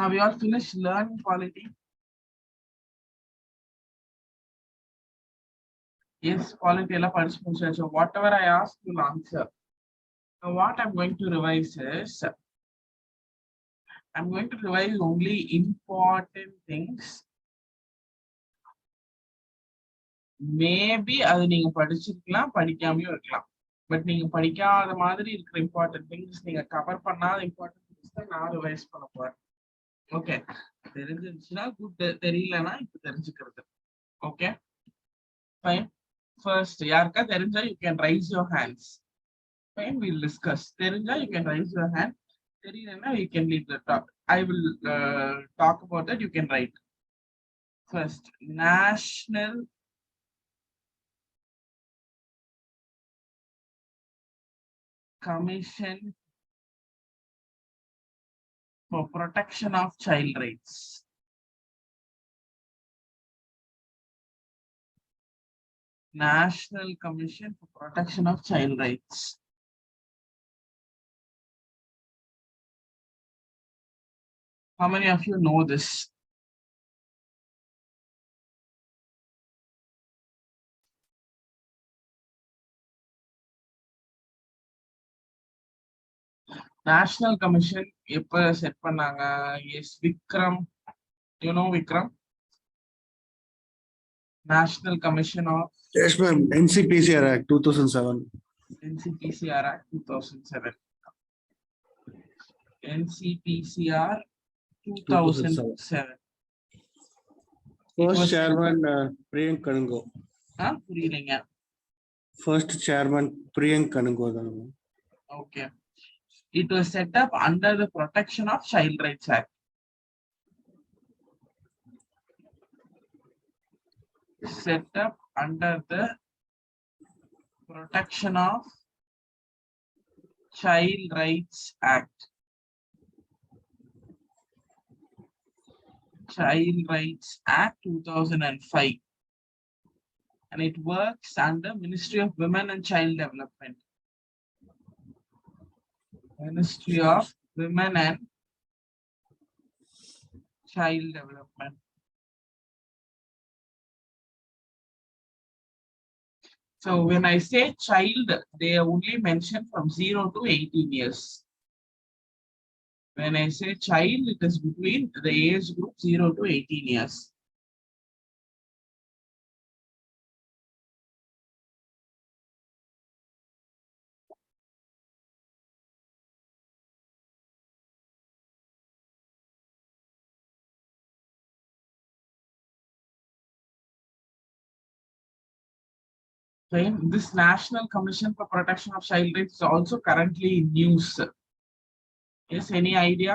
Have you all finished learning polity? Yes, polity. So whatever I ask, you'll answer. Now, what I'm going to revise is, I'm going to revise only important things. Maybe அது நீங்க படிச்சிருக்கலாம் படிக்காமயும் இருக்கலாம். But நீங்க படிக்காத மாதிரி இருக்கிற important things நீங்க cover பண்ணாத important things தான் நான் ரிவைஸ் பண்ண போறேன். ஓகே, தெரிஞ்சிருச்சுன்னா குட், தெரியலன்னா இப்ப தெரிஞ்சுக்கிறது. Okay fine. ஃபர்ஸ்ட் யாருக்கா தெரிஞ்சா you can raise your hands. Fine, we'll discuss. Terinja, you can raise your hand. Terinja, you can lead the talk. I will talk about that. You can write. First, National Commission for Protection of Child Rights. National Commission for Protection of Child Rights. How many of you know this? National Commission, எப்ப set பண்ணாங்க? Yes, Vikram. You know Vikram? National Commission of... Yes, ma'am. NCPCR Act 2007. NCPCR Act 2007. NCPCR 2007. First chairman Priyank Kanungo. புரியலைங்க. First chairman Priyank Kanungo. Okay. It was set up under the Protection of Child Rights Act. Set up under the Protection of Child Rights Act. Child Rights Act 2005. And it works under Ministry of Women and Child Development. Ministry of Women and Child Development. So when I say child, they are only mentioned from 0 to 18 years. When I say child, it is between the age group 0 to 18 years. Okay. This National Commission for Protection of Child Rights is also currently in news. Yes, any idea?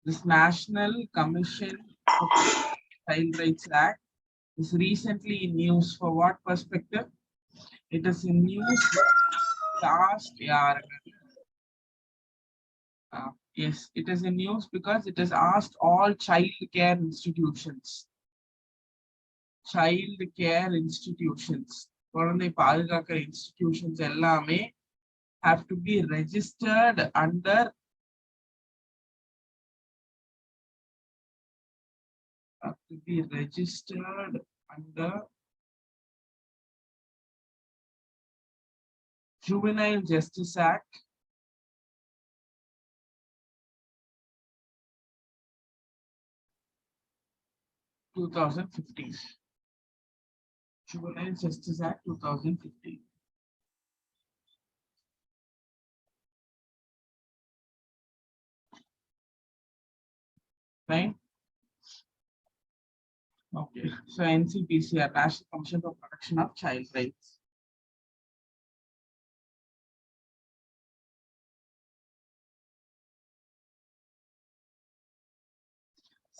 This National Commission for Child Rights Act is recently in news. For what perspective? It is in news last year. Yes, it is in news because it has asked all child care institutions. Child care institutions. குழந்தை பாதுகாக்கிற institutions எல்லாமே have to be registered under Juvenile Justice Act 2015. Juvenile Justice Act 2015. Right? Okay. So NCPCR, National Commission for Protection of Child Rights.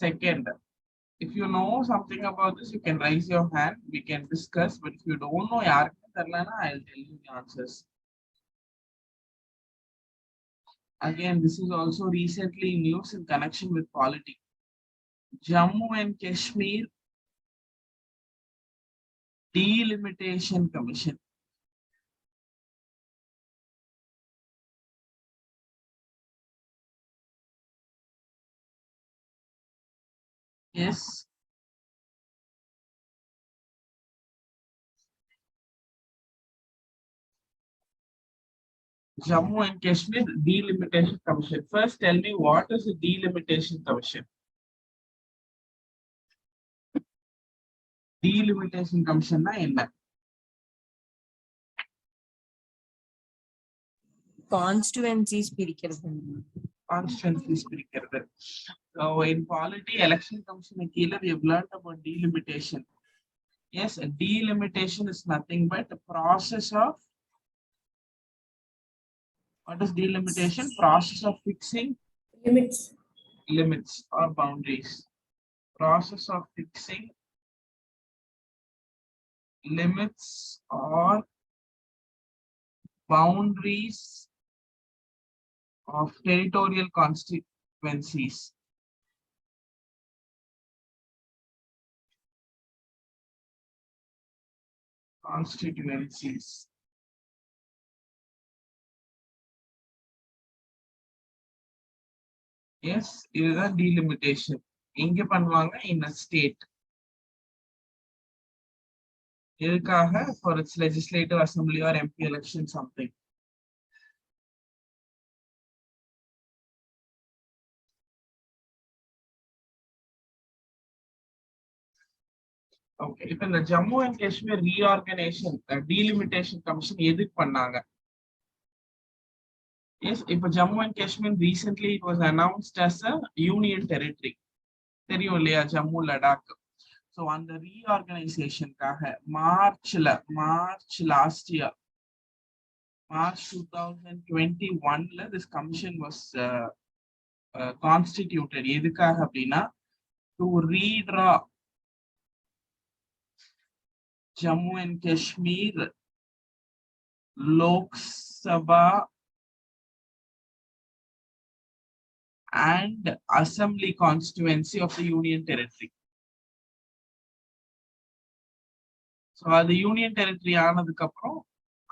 Second, if you know something about this, you can raise your hand. We can discuss. But if you don't know, I'll tell you the answers. Again, this is also recently news in connection with polity. Jammu and Kashmir Delimitation Commission. Yes. Jammu and Kashmir Delimitation Commission. First, tell me what is the Delimitation Commission? Delimitation Commission na enna? Constituencies Constituencies பிரிக்கிறது. So in polity, election commission கீழ we have learned about delimitation. Yes, delimitation is nothing but the process of, what is delimitation? Process of fixing limits or boundaries. Process of fixing limits or boundaries of territorial constituencies. Yes, இதுதான் delimitation. எங்க பண்ணுவாங்க? In a state. எதுக்காக? For its legislative assembly or MP election something. Okay, இப்ப இந்த Jammu and Kashmir reorganization delimitation commission எதுக்கு பண்ணாங்க? Yes, இப்ப Jammu and Kashmir recently it was announced as a union territory. தெரியும் இல்லையா? Jammu Ladakh. So on the reorganization March last year, March 2021 this commission was constituted. எதுக்காக அப்படின்னா to redraw Jammu and Kashmir Lok Sabha and Assembly constituency of the Union Territory. So the Union Territory ஆனதுக்கு அப்புறம்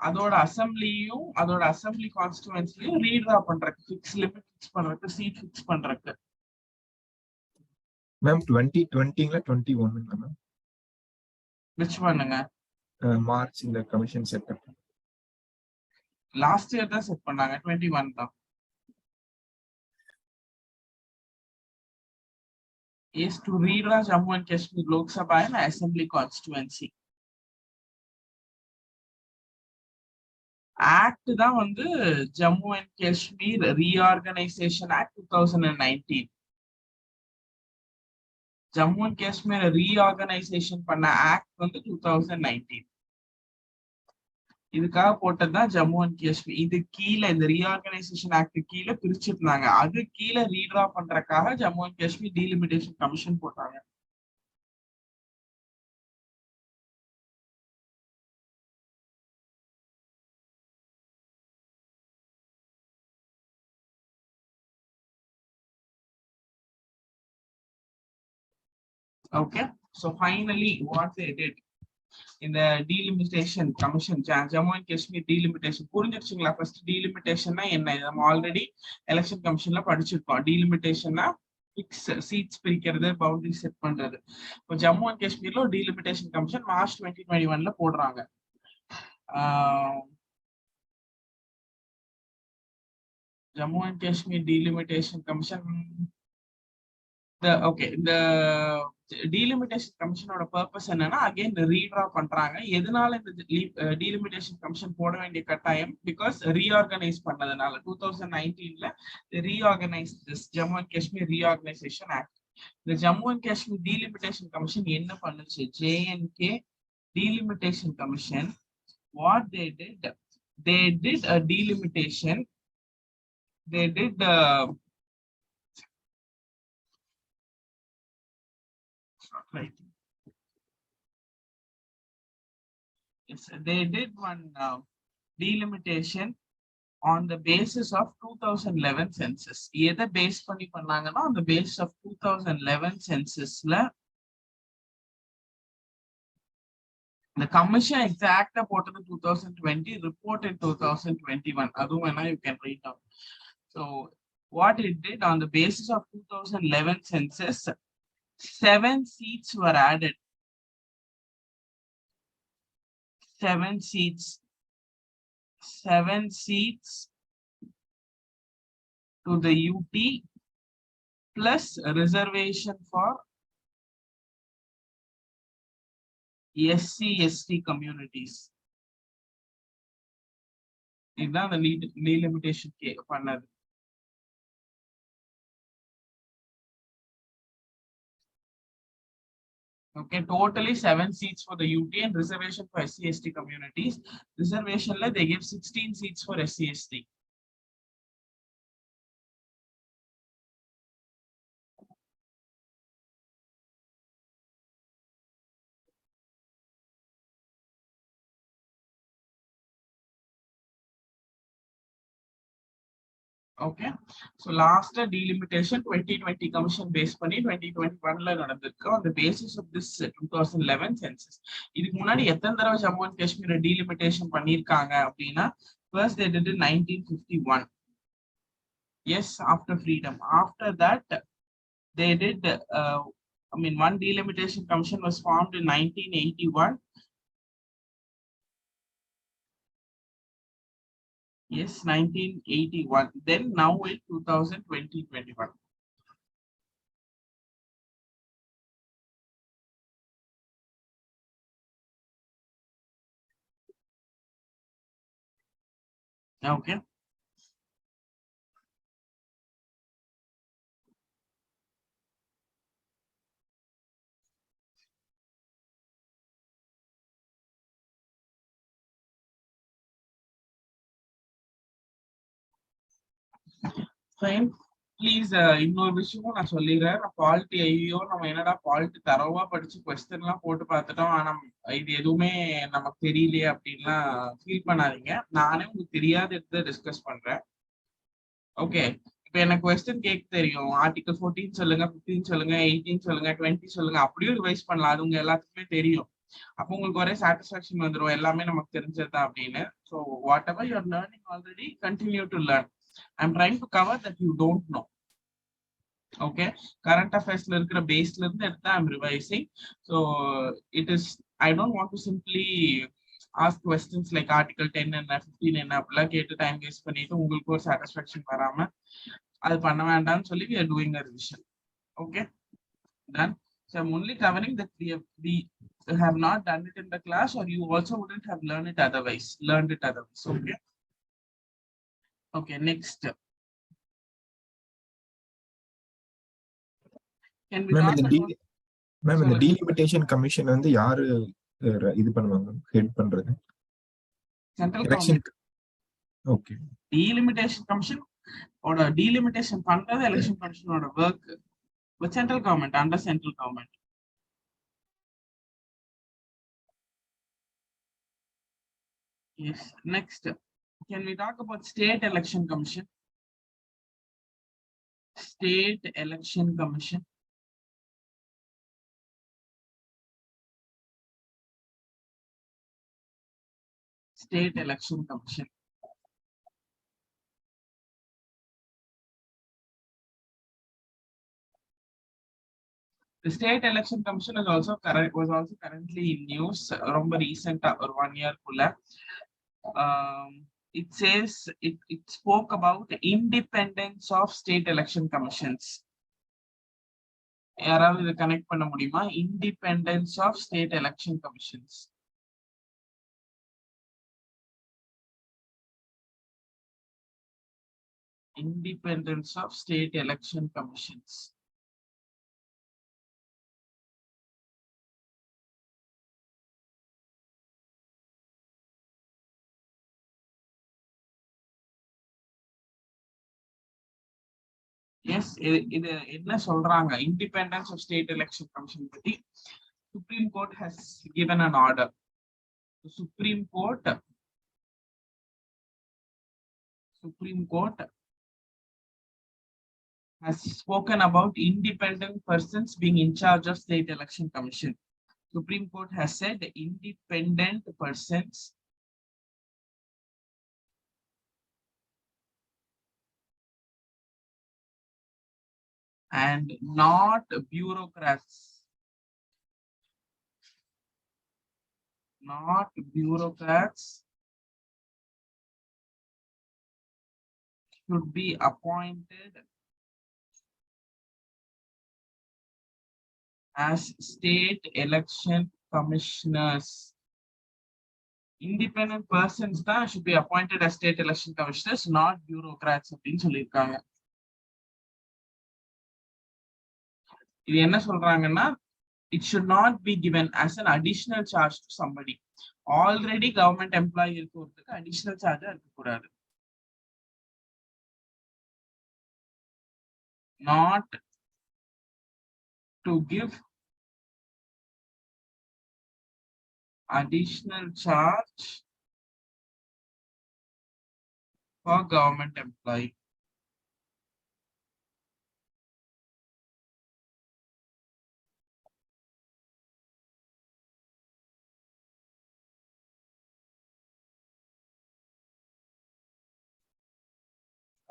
அதோட அசம்பிளியும் அதோட assembly கான்ஸ்டிட்யூன்சிலையும் redraw பண்றதுக்கு, fix limit fix பண்றதுக்கு, seat fix பண்றதுக்கு. மேம் 2020ல 21ங்க மேம். which பண்ணுங்க? மார்ச் இந்த கமிஷன் செட்டப். லாஸ்ட் இயர் தான் செட் பண்ணாங்க, 21 தான். is to redraw Jammu and Kashmir Lok Sabha and Assembly constituency. Act தான் வந்து Jammu and Kashmir Reorganization Act 2019. Jammu and Kashmir Reorganization பண்ண ஆக்ட் வந்து 2019. இதுக்காக போட்டதுதான் Jammu and Kashmir. இது கீழே இந்த ரீஆர்கனைசேஷன் ஆக்ட் கீழே பிரிச்சிருந்தாங்க. அது கீழே ரீட்ரா பண்றதுக்காக Jammu and Kashmir Delimitation Commission போட்டாங்க. Okay, so finally what they did in the delimitation commission, Jammu and Kashmir delimitation, புரிஞ்சிருச்சுங்களா? first delimitation னா என்ன? நம்ம ஆல்ரெடி எலெக்ஷன் கமிஷன்ல படிச்சிருக்கோம். delimitation னா ஃபிக்ஸ் சீட்ஸ் பிரிக்கிறது, பவுண்டரி செட் பண்றது. இப்போ ஜம்மு அண்ட் காஷ்மீர்ல delimitation கமிஷன் மார்ச் 2021ல போடுறாங்க. Jammu and Kashmir Delimitation Commission. The delimitation commission ஓட purpose என்னன்னா again redraw பண்றாங்க. எதனால இந்த delimitation commission போட வேண்டிய கட்டாயம்? Because reorganize பண்ணதுனால 2019ல reorganize this Jammu and Kashmir Reorganization Act. The Jammu and Kashmir Delimitation Commission என்ன பண்ணுச்சு? JNK Delimitation Commission, what they did a delimitation. They did yes, they did one delimitation on the basis of 2011 census. எதை base பண்ணி பண்ணாங்கன்னா on the basis of 2011 censusல the commission exact போட்டது 2020, report in 2021. அதுவும் வேணா you can read down. So what it did on the basis of 2011 census, 7 seats were added. 7 seats. 7 seats to the UT plus a reservation for SC/ST communities. இதுதான் அந்த delimitation பண்ணது. Okay, totally 7 seats for the UT and reservation for SC/ST communities. Reservation they give 16 seats for SC/ST. Okay, so last delimitation 2020 commission based பண்ணி 2021 ல நடந்திருக்கு. On the basis of this 2011 census, இதுக்கு முன்னாடி எத்தனை தடவை ஜம்மு அண்ட் காஷ்மீர் delimitation பண்ணிருக்காங்க அப்படின்னா, first they did in 1951. Yes, after freedom. After that they did one delimitation commission was formed in 1981. Yes, 1981. Then now in 2020-21. Okay. Fine. Please, இன்னொரு விஷயமும் நான் சொல்லிடுறேன். பாலிட்டி ஐயோ நம்ம என்னடா பாலிட்டி தரவா படிச்சு கொஸ்டின் எல்லாம் போட்டு பார்த்துட்டோம், ஆனா இது எதுவுமே நமக்கு தெரியலையே அப்படின்லாம் ஃபீல் பண்ணாதீங்க. நானே உங்களுக்கு தெரியாத எடுத்து டிஸ்கஸ் பண்றேன். ஓகே, இப்ப எனக்கு கொஸ்டின் கேட்க தெரியும். ஆர்டிகல் 14 சொல்லுங்க, 15 சொல்லுங்க, 18 சொல்லுங்க, 20 சொல்லுங்க, அப்படியும் ரிவைஸ் பண்ணலாம். அது உங்க எல்லாத்துக்குமே தெரியும். அப்போ உங்களுக்கு ஒரே சாட்டிஸ்பாக்சன் வந்துடும், எல்லாமே நமக்கு தெரிஞ்சதுதான் அப்படின்னு. So what ever you are learning already, continue to learn. I'm trying to cover that you don't know. Okay, current affairs la irukra base la irundhu edutha I'm revising. So it is, I don't want to simply ask questions like article 10 and 15 enna appla kettu time waste pannittu ungalku or satisfaction varama adu panna vendam solli we are doing a revision. Okay, done. So I'm only covering that we have not done it in the class, or you also wouldn't have learned it otherwise. Okay. Okay, next. Can we talk about ma'am இந்த delimitation commission வந்து யாரு இது பண்ணுவாங்க, head பண்றது? Central government. Okay, delimitation commission ஓட delimitation பண்றது election கமிஷனோட work. With central government, under central government. Yes, next. Can we talk about state election commission? State election commission. State election commission. The state election commission is also currently in news. Romba recent or 1 year kulla. It says it spoke about the independence of state election commissions. யாராவது இதை connect பண்ண முடியுமா? Independence of state election commissions. Independence of state election commissions. Yes, இது என்ன சொல்றாங்க? Independence of state election commission பத்தி Supreme Court has given an order. The Supreme Court has spoken about independent persons being in charge of state election commission. Supreme Court has said independent persons and not bureaucrats. Not bureaucrats should be appointed as state election commissioners. Independent persons தான் should be appointed as state election commissioners, not bureaucrats அப்படின்னு சொல்லியிருக்காங்க. இது என்ன சொல்றாங்கன்னா, it should not be given as an additional charge to somebody. Already government employee இருக்கிறதுக்கு additional charge இருக்கக்கூடாது. Not to give additional charge for government employee.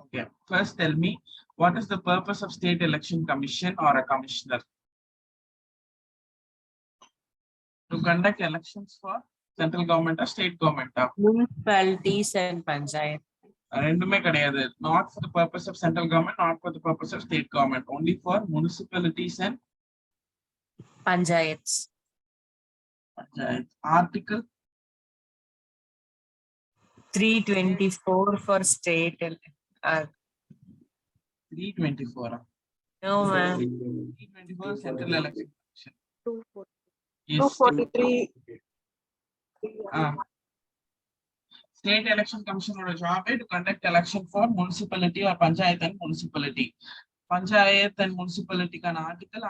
Okay, first tell me, what is the purpose of state election commission or a commissioner? To conduct elections for central government or state government? Municipalities and panchayat. ரெண்டுமே கிடையாது. Not for the purpose of central government, not for the purpose of state government, only for municipalities and Panchayats. Article 324 for state. 324. No, ma'am. 324 central election commission. 243. State election commission or job to conduct election for municipality or panchayat and municipality. Panchayat and municipality can article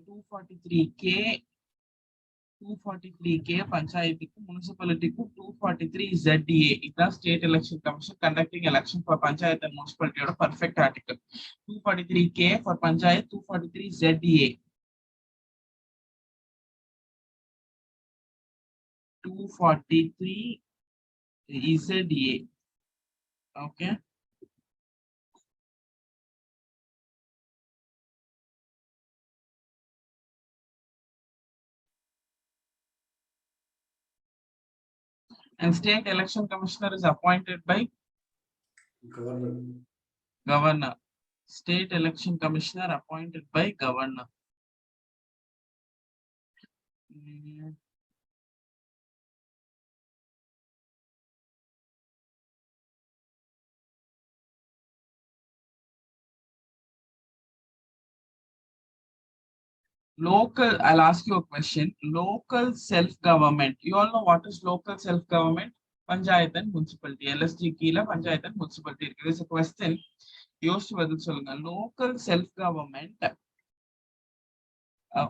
243K, 243K panchayat municipality 243 ZDA. It is state election commission conducting election for panchayat and municipality or perfect article. 243K for panchayat, 243 ZDA. 243 ZDA. Okay. And state election commissioner is appointed by governor. State election commissioner appointed by governor. Local, I'll ask you a question. Local self-government. You all know what is local self-government? Panchayat and municipality. LSG கீழ Panchayat and municipality. There is a question. யோசிச்சு பதில் சொல்லுங்க. Local self-government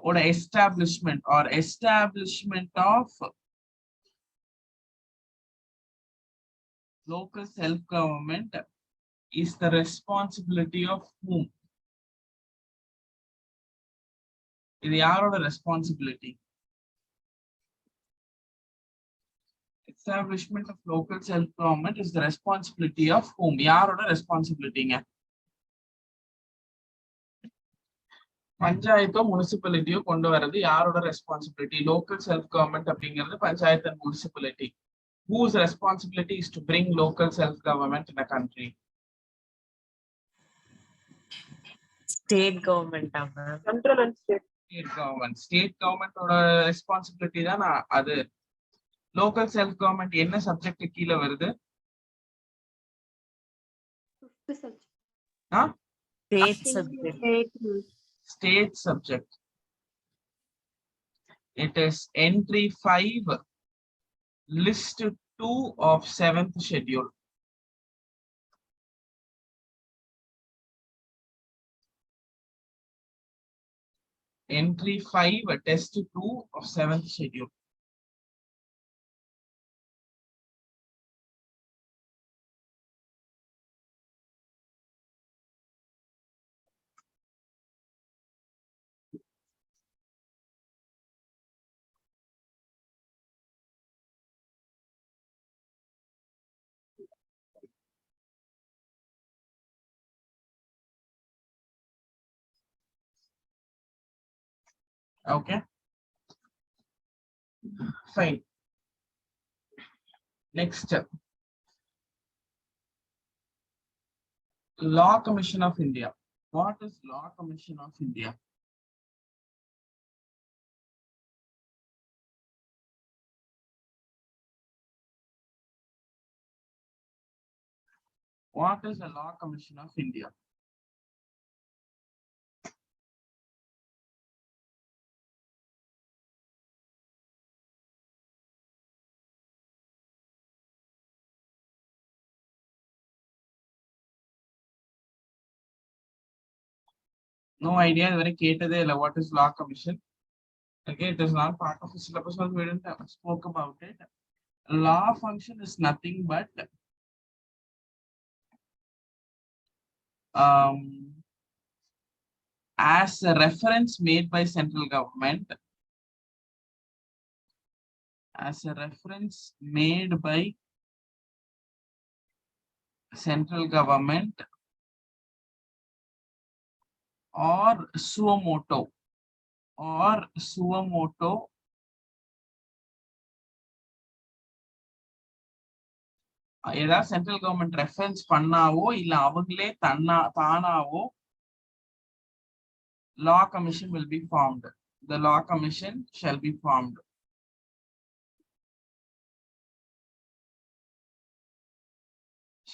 or establishment of local self-government is the responsibility of whom? இது யாரோட responsibility? Establishment of local self-government is the responsibility of whom? யாரோட responsibilityங்க? பஞ்சாயத்தோ முனிசிபாலிட்டியோ கொண்டு வரது யாரோட responsibility? Local self-government அப்படிங்கிறது panchayat and municipality. Whose responsibility is to bring local self-government in the country? State government, ma'am. Central and state. State government. State government ஓட responsibility தான் அது. Local self-government என்ன subject கீழ வருது? State subject. State subject. It is entry 5, list 2 of 7th schedule. Entry 5, test 2 of 7th schedule. Okay, fine. Next, Law Commission of India. What is Law Commission of India? What is the Law Commission of India? No idea. What is Law Commission? Okay, it is not part of the syllabus, so we didn't spoke about it. Law function is nothing but as a reference made by central government, as a reference made by central government or suo motu ஏதாவது central government reference பண்ணாவோ இல்ல அவங்களே தானாவோ law commission will be formed. The law commission shall be formed.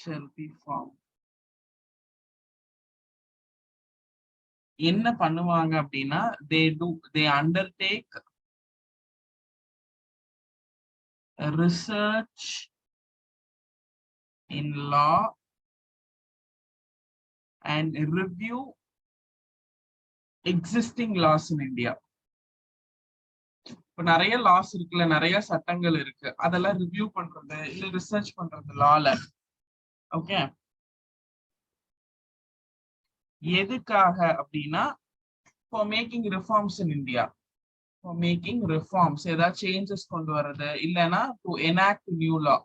Shall be formed. என்ன பண்ணுவாங்க அப்படின்னா they undertake research in law and review existing laws in India. இப்ப நிறைய loss இருக்குல்ல, நிறைய சட்டங்கள் இருக்கு, அதெல்லாம் ரிவ்யூ பண்றது இல்ல ரிசர்ச் பண்றது லால. ஓகே, எதுக்காக அப்படின்னா for making reforms in India. For making reforms, ஏதாவது changes கொண்டு வர்றது இல்லைன்னா to enact new law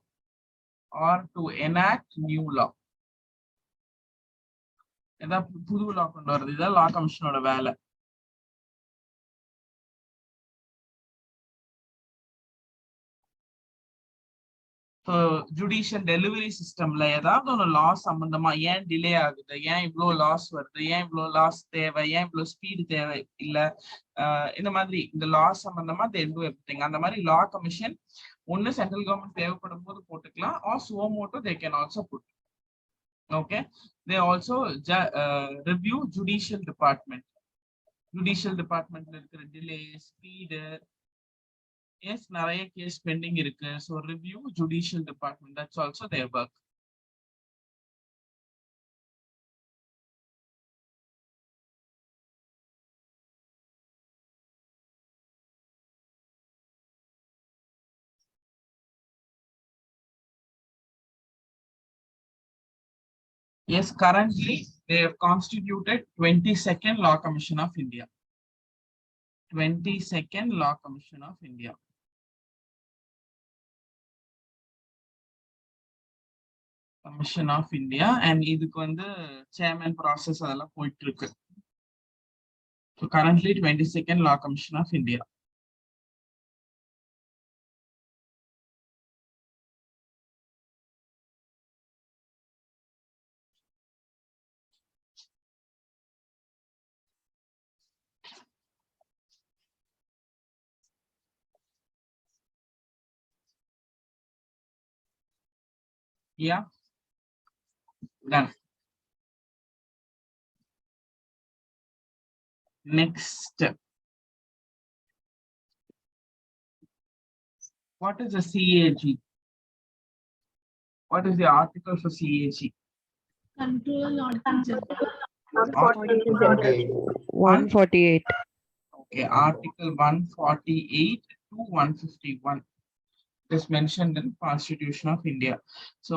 or to enact new law. ஏதாவது புது லா கொண்டு வர்றது, இதான் லா கமிஷனோட வேலை. ஜுடிஷியல் டெலிவரி சிஸ்டம்ல ஏதாவது ஒரு லாஸ் சம்பந்தமா ஏன் டிலே ஆகுது, ஏன் இவ்வளவு லாஸ் வருது, ஏன் இவ்வளவு லாஸ் தேவை, ஏன் இவ்வளவு ஸ்பீடு தேவை இல்ல, இந்த மாதிரி இந்த லாஸ் சம்பந்தமா அந்த மாதிரி லா கமிஷன் ஒன்னு சென்ட்ரல் கவர்மெண்ட் தேவைப்படும் போது போட்டுக்கலாம், R suo motu they can also put. Okay, they also review judicial department. Judicial department இருக்கிற delay, speed, yes, நிறைய கேஸ் பெண்டிங் இருக்கு, so review judicial department, that's also their work. Yes, currently they have constituted 22nd Law Commission of India. 22nd Law Commission of India. Commission of India, and இதுக்கு வந்து chairman process அதெல்லாம் போயிட்டு இருக்கு. So currently 22nd Law Commission of India. Yeah, done. Next, what is the CAG? What is the article for CAG? Control Article 148. Okay, Article 148 to 151 is mentioned in Constitution of India. So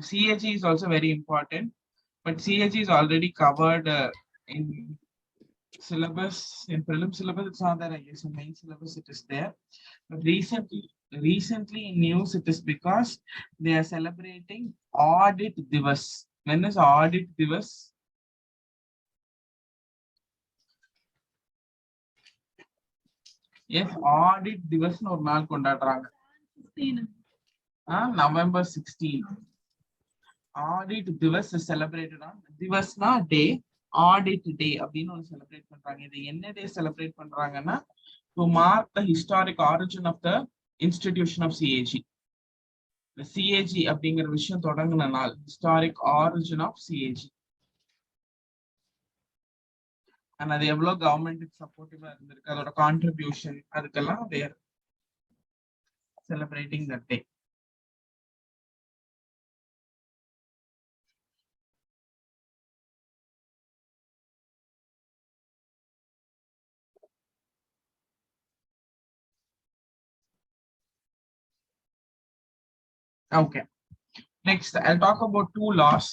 CAG is also very important, but CAG is already covered in syllabus, in prelim syllabus. It's not there, I guess in main syllabus it is there, but recently in news it is because they are celebrating Audit Divas. When is Audit Divas? Yes audit திவஸ்னு ஒரு நாள் கொண்டாடுறாங்க. 16. November 16. Audit Divas is celebrated on திவஸ்னா day, audit day அப்படின்னு ஒன்று celebrate பண்றாங்க. இது என்ன டே செலிப்ரேட் பண்றாங்கன்னா to mark the historic origin of the institution of CAG. The CAG அப்படிங்கிற விஷயம் தொடங்கின நாள், historic origin of CAG. and அது எவ்வளவு கவர்மெண்ட்டுக்கு சப்போர்ட்டிவா இருந்திருக்கு, அதோட கான்ட்ரிபியூஷன், அதுக்கெல்லாம் they're celebrating that day. Okay. Next, I'll talk about two laws.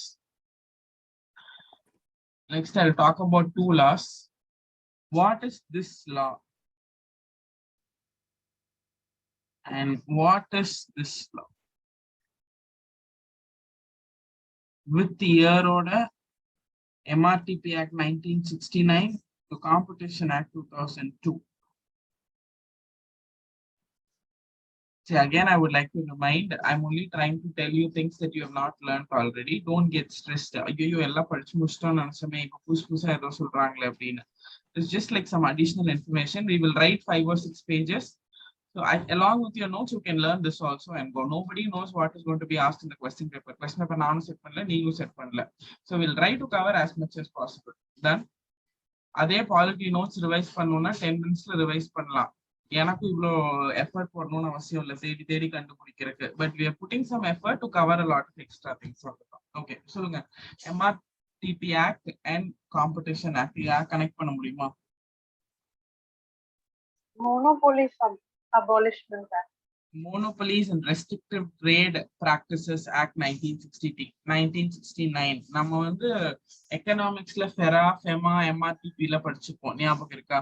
What is this law? And what is this law? With the year order, MRTP Act 1969 to Competition Act 2002. See, again, I would like to remind, I'm only trying to tell you things that you have not learned already. Don't get stressed. It's just like some additional information. We will write 5 or 6 pages. So along with your notes, you can learn this also and go. Nobody knows what is going to be asked in the question paper. Question paper nanu set pannala, neenu set pannala. So we'll try to cover as much as possible. Then, அதே polity notes revise பண்ணனும்னா 10 minutes revise பண்ணலாம். எனக்கு இவ்ளோ effort போடணும்னு அவசியம் இல்லை தேடி தேடி கண்டுபிடிக்கிறதுக்கு. But we are putting some effort to cover a lot of extra things. Okay, சொல்லுங்க. MRTP Act and Competition Act connect பண்ண முடியுமா? Abolishment Act. Monopolies and Restrictive Trade Practices Act 1969. நம்ம வந்து எக்கனாமிக்ஸ்ல ஃபெரா, ஃபெமா, எம்ஆர்டிபில படிச்சுப்போம், ஞாபகம் இருக்கா?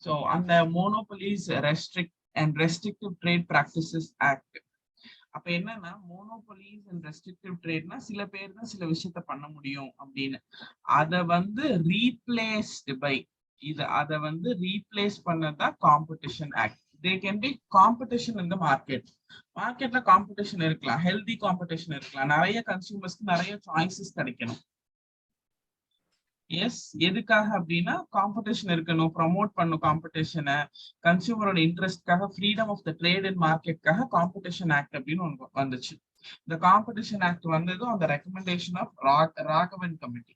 So அந்த Monopolies and Restrictive Trade Practices Act. அப்ப என்னன்னா monopolies and restrictive tradeனா சில பேர் தான் சில விஷயத்த பண்ண முடியும் அப்படின்னு. அத வந்து replaced by அத வந்து ரீப்ளேஸ் பண்ணதான் competition act. They can be competition in the market. மார்க்கெட்ல காம்படிஷன் இருக்கலாம், ஹெல்தி காம்படிஷன் இருக்கலாம், நிறைய கன்சூமர்ஸ்க்கு நிறைய சாய்ஸஸ் கிடைக்கணும். எஸ், எதுக்காக அப்படின்னா காம்படிஷன் இருக்கணும், ப்ரமோட் பண்ணும் காம்படிஷனை, கன்சூமரோட இன்ட்ரெஸ்ட்காக, freedom of the trade and மார்க்கெட்காக காம்படிஷன் ஆக்ட் அப்படின்னு ஒன்று வந்துச்சு. இந்த காம்படிஷன் ஆக்ட் வந்ததும் அந்த recommendation of Raghavan committee.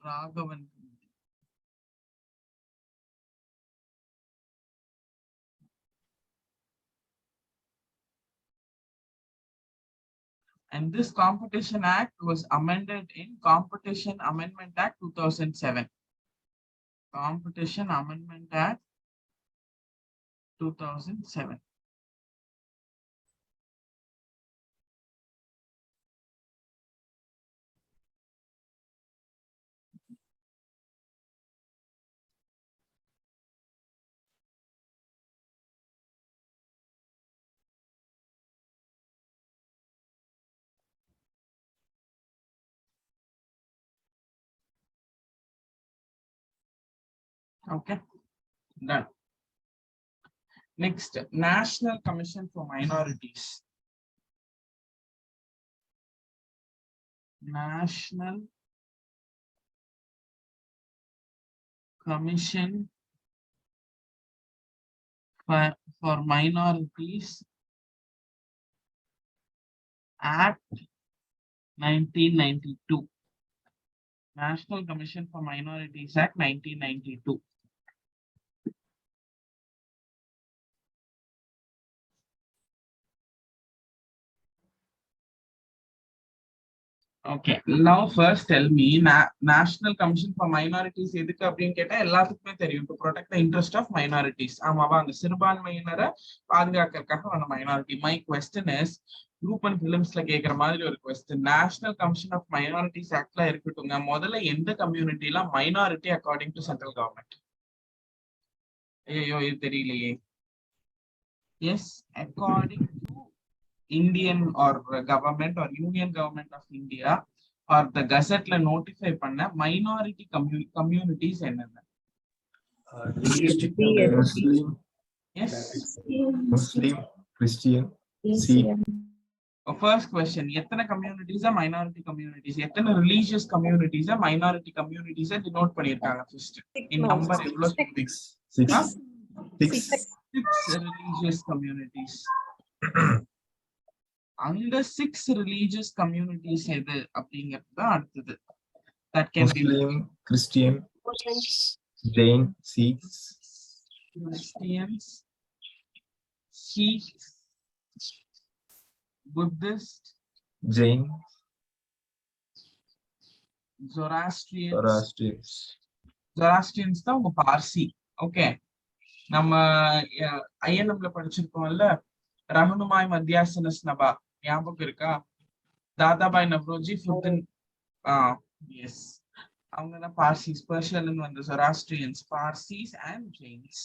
Raghavan. And this Competition Act was amended in Competition Amendment Act 2007. Competition Amendment Act 2007. Okay, done. Next, National Commission for Minorities. National Commission for Minorities Act 1992. National Commission for Minorities Act 1992. Okay, now first tell me, National Commission for Minorities எதுக்கு அப்படின்னு கேட்டா எல்லாத்துக்குமே தெரியும், to protect the interest of minorities. ஆமாவா, அந்த சிறுபான்மையினரை பாதுகாக்கிறதுக்காக வந்த minority. My question is, group and பிலிம்ஸ்ல கேட்கிற மாதிரி ஒரு question. National commission of minorities ஆக்ட்ல இருக்கட்டுங்க, முதல்ல எந்த கம்யூனிட்டில minority according to central government? ஐயோ, இது தெரியலையே. Yes, according to Indian or government or Union Government of India, or the கசெட்ல நோட்டிஃபை பண்ண மைனாரிட்டி கம்யூனிட்டிஸ் என்னென்ன? linguistic Muslim, yes. Muslim, Christian, Sikh. First question, எத்தனை கம்யூனிட்டிஸா மைனாரிட்டி கம்யூனிட்டிஸ், எத்தனை religious கம்யூனிட்டிஸா மைனாரிட்டி கம்யூனிட்டிஸா டினோட் பண்ணிருக்காங்க? ஃபர்ஸ்ட் இன் நம்பர் எவ்வளவு சொல்றீங்க? 6 ரிலீஜியஸ் கம்யூனிட்டிஸ். அந்த 6 ரிலீஜியஸ் கம்யூனிட்டிஸ் எது அப்படிங்கிறது தான் அடுத்தது. That can be Muslim, Christian, Jain, Sikhs, Christians, Sikhs, Buddhist, Jain, Zoroastrians. Zoroastrians தான் உங்க பார்சி. ஓகே, நம்ம ஐஎன்எம்ல படிச்சிருக்கோம்ல, ரஹனுமாய் மத்தியாசனஸ் நபா, ஞாபகம் இருக்கா? தாதாபாய் நவ்ரோஜி ஃபுத்தின், எஸ், அவங்க தான் பார்சிஸ். பர்ஷியால இருந்து வந்த Zoroastrians, Parsis and Jains.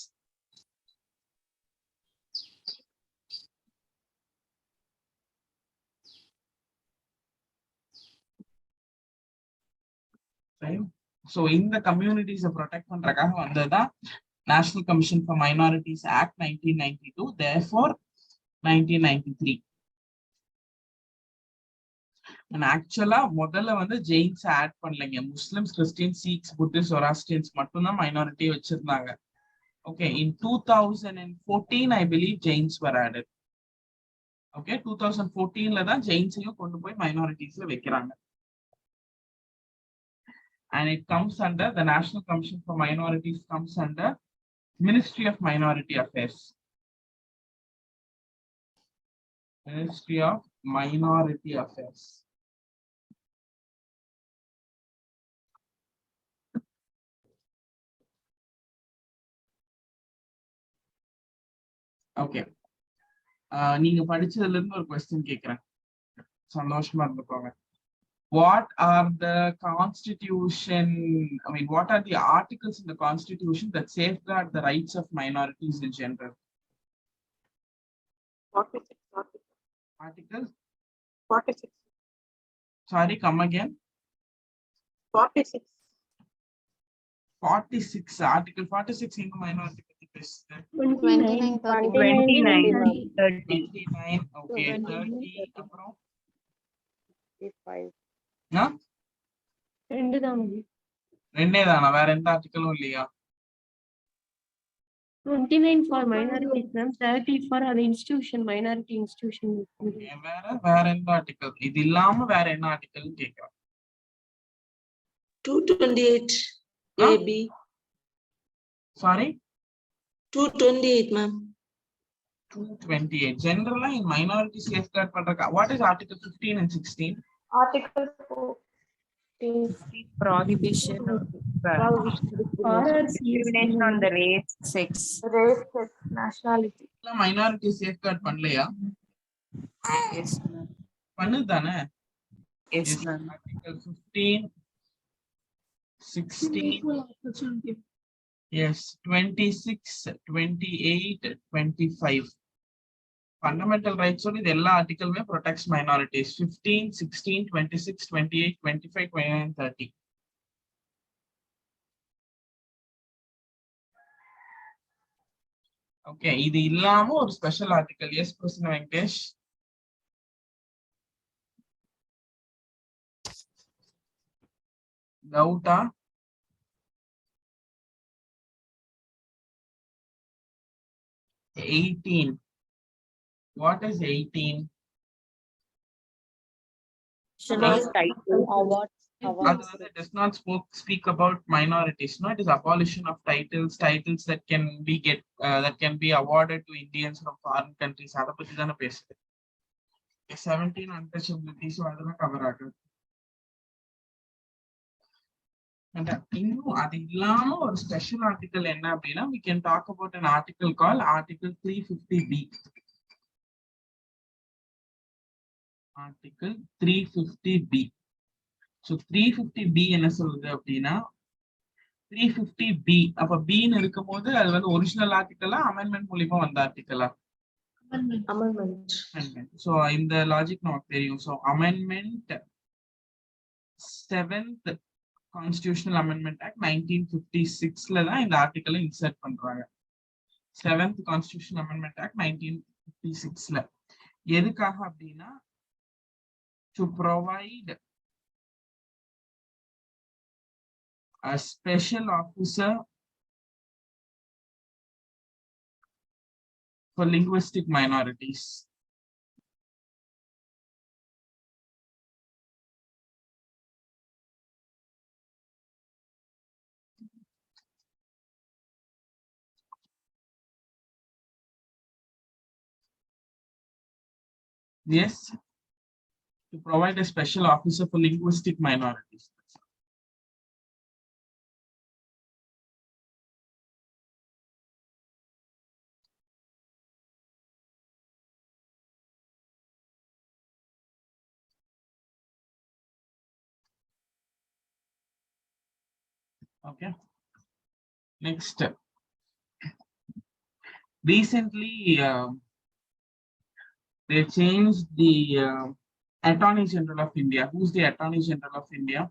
So இந்த கம்யூனிட்டிஸை ப்ரொடெக்ட் பண்றதுக்காக வந்ததுதான் national commission for minorities act 1992, therefore 1993. ஆக்சுவலா முதல்ல வந்து ஜெயின்ஸ் ஆட் பண்ணலைங்க. Muslims, Christians, Sikhs, Buddhist, Zoroastrians மட்டும்தான் மைனாரிட்டி வச்சிருந்தாங்க. Okay, in 2014 I believe Jains were added. Okay, 2014ல தான் ஜெயின்ஸையும் கொண்டு போய் மைனாரிட்டிஸ்ல வைக்கிறாங்க. And it comes under the National Commission for Minorities, comes under Ministry of Minority Affairs. Ministry of Minority Affairs. Okay. நீங்க படிச்சதுல இருந்து ஒரு question கேக்குறேன், சந்தோஷமா இருந்துக்கோங்க. What are the constitution, what are the articles in the constitution that safeguard the rights of minorities in general? 46. Article? 46. Sorry, come again. 46. 46. Article 46 in the minority. 29, 30. 29. Okay, 30. அப்புறம்? 35. ரெண்டே தானா? வேற எந்த ஆர்டிகலும் இல்லையா? 29 for minorities, ma'am. 30 for other institution, minority institution. வேற எந்த article? இது இல்லாம வேற என்ன ஆர்டிகல் கேக்குறேன்? 228 AB. Sorry? 228, ma'am. 228. Generally in minority safeguard பண்றதுக்கு what is article 15 and 16? Article 14. Prohibition of discrimination on the race, sex, nationality. Minority safeguard பண்ணலையா? Yes, ma'am. பண்ணுதானே? Yes, ma'am. Article 15, 16, Equal opportunity. yes, 26, 28, 25. Fundamental rights only the எல்லா ஆர்டிகலுமே protects minorities. 15, 16, 26, 28, 25, 29, 30. Okay, இது இல்லாம ஒரு special article. S Prasanna Venkatesh. டவுட்டா? $18. What is 18? Does not speak about minorities. No, it is abolition of titles that can be awarded to Indians from foreign countries. Adha pathi thana pesudhu. 17 untouchability, so adha cover aagudhu. And இன்னும் அது இல்லாம ஒரு special article என்ன அப்படின்னா, we can talk about an article called Article 350B. Article 350B. So 350B என்ன சொல்லுது அப்படின்னா, 350B அப்ப Bன்னு இருக்கும்போது அது வந்து ஒரிஜினல் ஆர்டிகலா அமெண்ட்மெண்ட் மூலியமா வந்த ஆர்டிகலா? Amendment. So இந்த லாஜிக் நமக்கு தெரியும். So amendment 7th Constitutional Amendment Act 1956 தான் இந்த ஆர்டிக்கலை இன்சர்ட் பண்றாங்க. 7th Constitutional Amendment Act 1956 எதுக்காக அப்படின்னா to provide a special officer for linguistic minorities. Yes, to provide a special officer for linguistic minorities. Okay. Next, recently they changed the Attorney General of India. Who's the Attorney General of India?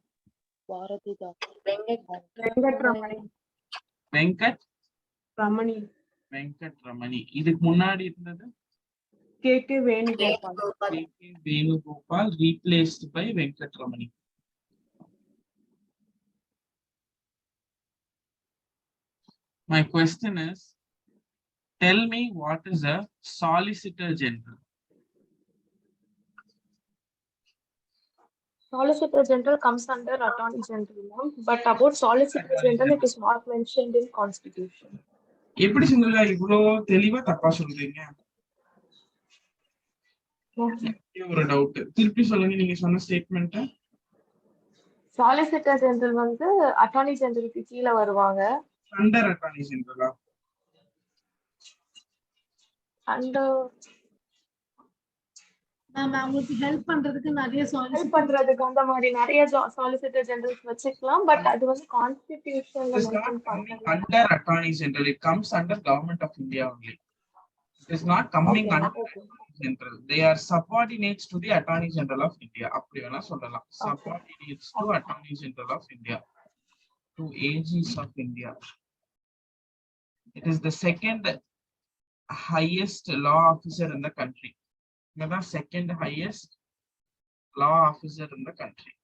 Venkat Ramani. Ramani. இதுக்கு முன்னாடி இருந்தது KK Venugopal. KK Venugopal replaced by Venkat Ramani. My question is, tell me what is a Solicitor General? Solicitor General comes under Attorney General, but about Solicitor General, it is not mentioned in Constitution. எப்படி சொல்லுங்க இவ்வளோ தெளிவா தப்பா சொல்றீங்க? ஒரு doubt, திருப்பி சொல்லுங்க நீங்க சொன்ன ஸ்டேட்மெண்ட். Solicitor General வந்து Attorney Generalக்கு கீழ வருவாங்க. Under Attorney General. Under ma'am அவங்களுக்கு ஹெல்ப் பண்றதுக்கு நிறைய ஹெல்ப் பண்றதுக்கு அந்த மாதிரி நிறைய சாலிசிட்டர் ஜெனரல்ஸ் வச்சுக்கலாம், பட் அது வந்து கான்ஸ்டிடியூஷன்ல மென்ஷன் பண்ணல. Under Attorney General, it comes under Government of India only. It is not coming under Attorney General. They are subordinates to the Attorney General of India. அப்படி வேணா சொல்லலாம். Subordinates to Attorney General of India, to AGs of India. It is the second highest law officer in the country. The second highest law officer in the country.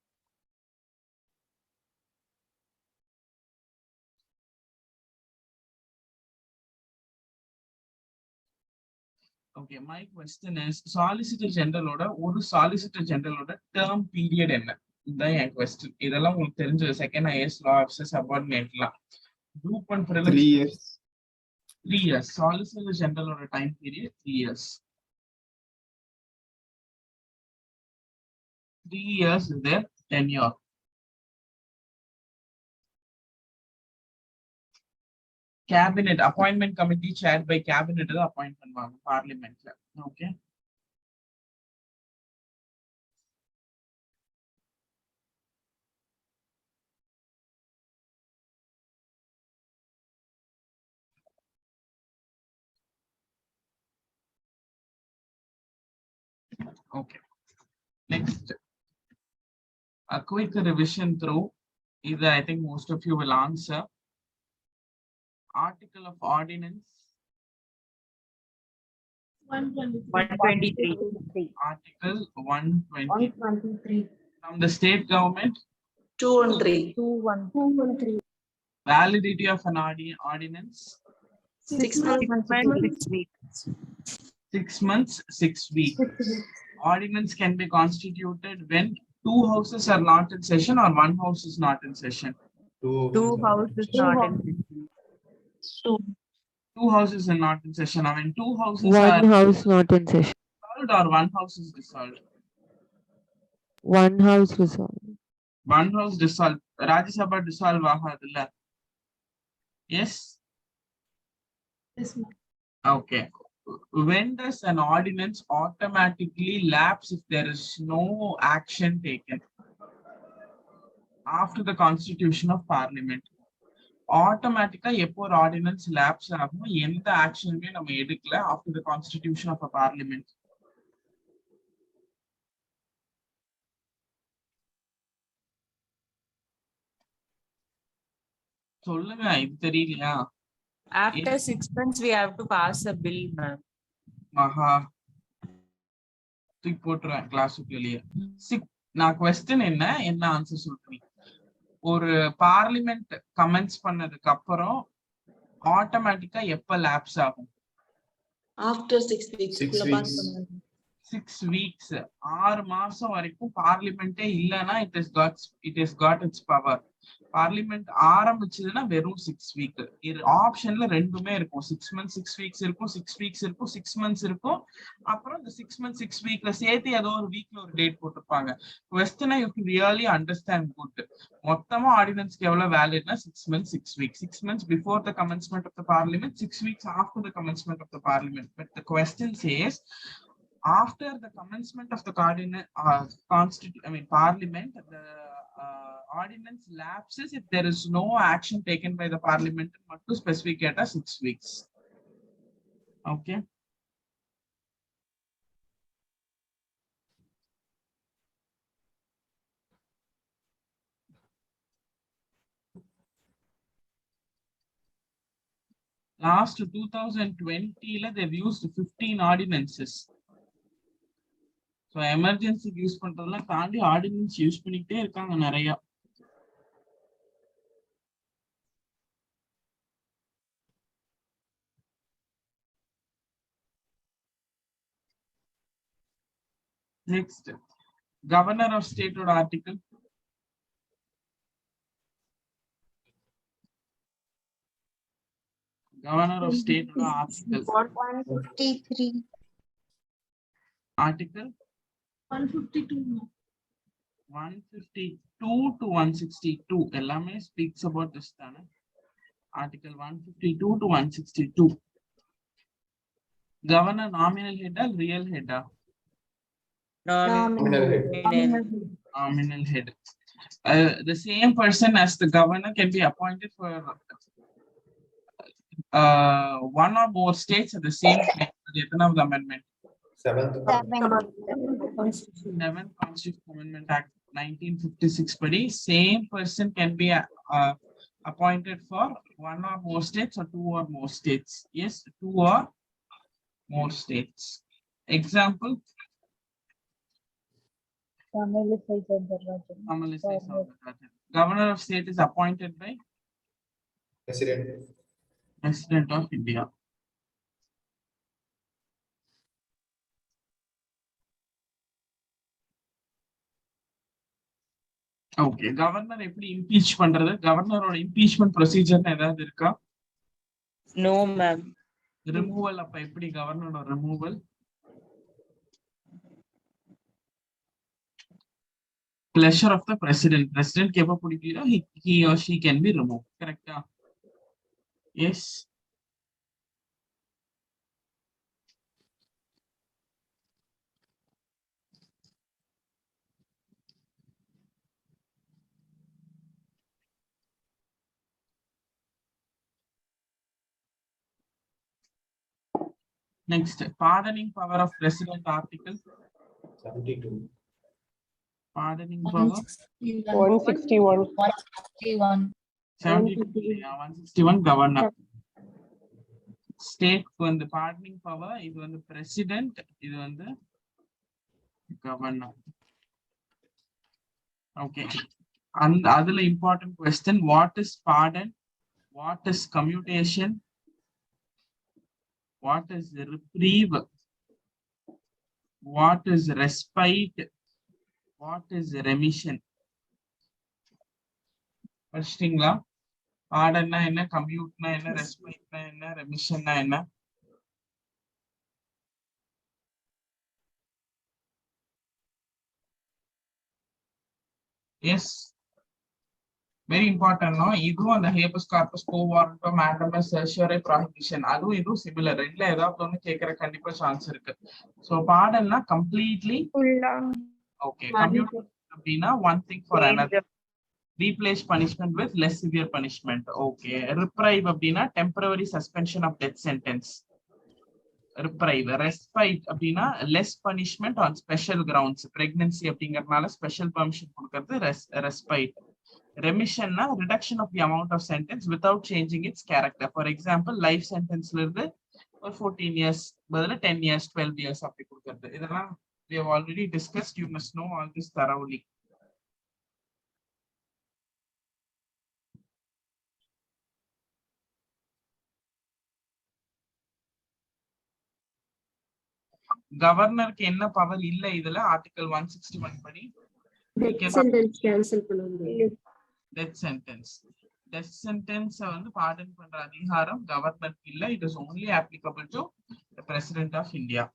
Okay, my question is, Solicitor General oda oru Solicitor General oda term period enna? Idha en question. Idella ungalku therinja second highest law officer subordinate la. Group and prelims 3 years. 3 years. Solicitor General oda time period 3 years. 3 years is their tenure. Cabinet appointment committee chaired by cabinet is appoint பண்ணுவாங்க பார்லிமென்ட்ல. Okay. Okay. Next, a quick revision through. Either I think most of you will answer. Article of Ordinance 123. Article 120 123. from the state government. 213. Validity of an ordinance 6 months. 6 weeks. 6 months 6 weeks. Ordinance can be constituted when 2 houses are not in session or 1 house is not in session. 2 houses not in session. 2 houses are not in session. I mean 2 houses One are house not in session. dissolved or 1 house is dissolved. One house resolved. 1 house dissolved. Rajya Sabha dissolve ஆகாதுல்ல? Yes. Yes, ma'am. Okay. When does an ordinance automatically lapse if there is no action taken? After the constitution of parliament. Automatically எப்போ ஒரு ordinance lapse ஆகும், எந்த ஆக்ஷனுமே நம்ம எடுக்கல after the constitution of a parliament. சொல்லுங்க, இது தெரியலையா? After 6 months, we have to pass a bill, ma'am. மகா தூக்கி போட்டுருவேன் கிளாஸுக்கு வெளியே. நான் கொஸ்டின் என்ன ஆன்சர் சொல்றீங்க? ஒரு பார்லிமெண்ட் கமெண்ட்ஸ் பண்ணதுக்கு அப்புறம் ஆட்டோமேட்டிக்கா எப்ப லேப்ஸ் ஆகும்? After 6 weeks. 6 weeks. 6 வீக்ஸ், 6 மாசம் வரைக்கும் பார்லிமெண்டே இல்லைன்னா it is got its power. Parliament ஆரம்பிச்சதுன்னா வெறும் 6 வீக். ஆப்ஷன்ல ரெண்டுமே இருக்கும். 6 months 6 weeks இருக்கும், 6 weeks இருக்கும், 6 months இருக்கும். அப்புறம் இந்த 6 months 6 weekல சேர்த்து ஏதோ ஒரு வீக்ல ஒரு டேட் போட்டிருப்பாங்க. கொஸ்டினை you can really understand good. மொத்தமா ஆர்டினன்ஸ்க்கு எவ்வளவு வேலிட்னா 6 months 6 weeks. 6 months before the commencement of the parliament, 6 weeks after the commencement of the parliament. But the question says after the commencement of the parliament, the ordinance lapses if there is no action taken by the parliament to specific at 6 weeks. Okay. Last 2020 they've used 15 ordinances. So emergency use பண்றதெல்லாம் தாண்டி ordinance use பண்ணிக்கிட்டே இருக்காங்க நிறைய. Next, governor of state or article. Governor of state or article. 153. Article 152. 152 to 162 எல்லாமே speaks about this தானே. Article 152 to 162. Governor nominal head or real head? Nominal head. Nominal head. The same person as the governor can be appointed for one or more states at the same time. The amendment. 7th. 7th Constitutional Amendment Act 1956 padi same person can be appointed for one or more states or two or more states. Yes, two or more states. Example. Governor of state is appointed by President of India. Okay, governor எப்படி impeach பண்றது? கவர்னரோட impeachment procedure ஏதாவது இருக்கா? No, ma'am. Removal அப்ப எப்படி கவர்னரோட removal? Pleasure of the president. President கேப்ப பிடிக்கல, he or she can be removed. Correct? Yes. Next, pardoning power of president article. 72. Pardoning power. 161. 72. 161 governor. State வந்து pardoning power, இது வந்து president, இது வந்து governor. Okay. And அதுல important question, what is pardon? What is commutation? What is reprieve? What is respite? What is remission? படிச்சிட்டீங்களா? Pardon என்ன, commute என்ன, respite என்ன, remission என்ன? Yes. Very important, no? இதுவும் அந்த habeas corpus quo warranto mandamus certiorari prohibition அதுவும் இதுவும் similar. ரெண்டுல ஏதாவது ஒண்ணு கேட்கற கண்டிப்பா சான்ஸ் இருக்கு. So pardonனா completely okay. Commute அப்படின்னா one thing for another. Replace punishment with less severe punishment. Okay. Reprieve அப்படின்னா temporary suspension of death sentence. Reprieve. Respite அப்படின்னா less punishment on special grounds. Pregnancy அப்படிங்கறதுனால special permission கொடுக்கிறது respite. remission na reduction of the amount of sentence without changing its character. For example, life sentence la irundhu or 14 years badala 10 years 12 years அப்படி கொடுக்கிறது. இதெல்லாம் we have already discussed. You must know all this thoroughly. கவர்னருக்கு என்ன power இல்ல இதுல article 161 படி Death sentence cancel பண்ண முடியாது. டெத் சென்டென்ஸ் வந்து பார்டன் பண்ற அதிகாரம் கவர்னருக்கு இல்ல. It is only applicable to the president of India.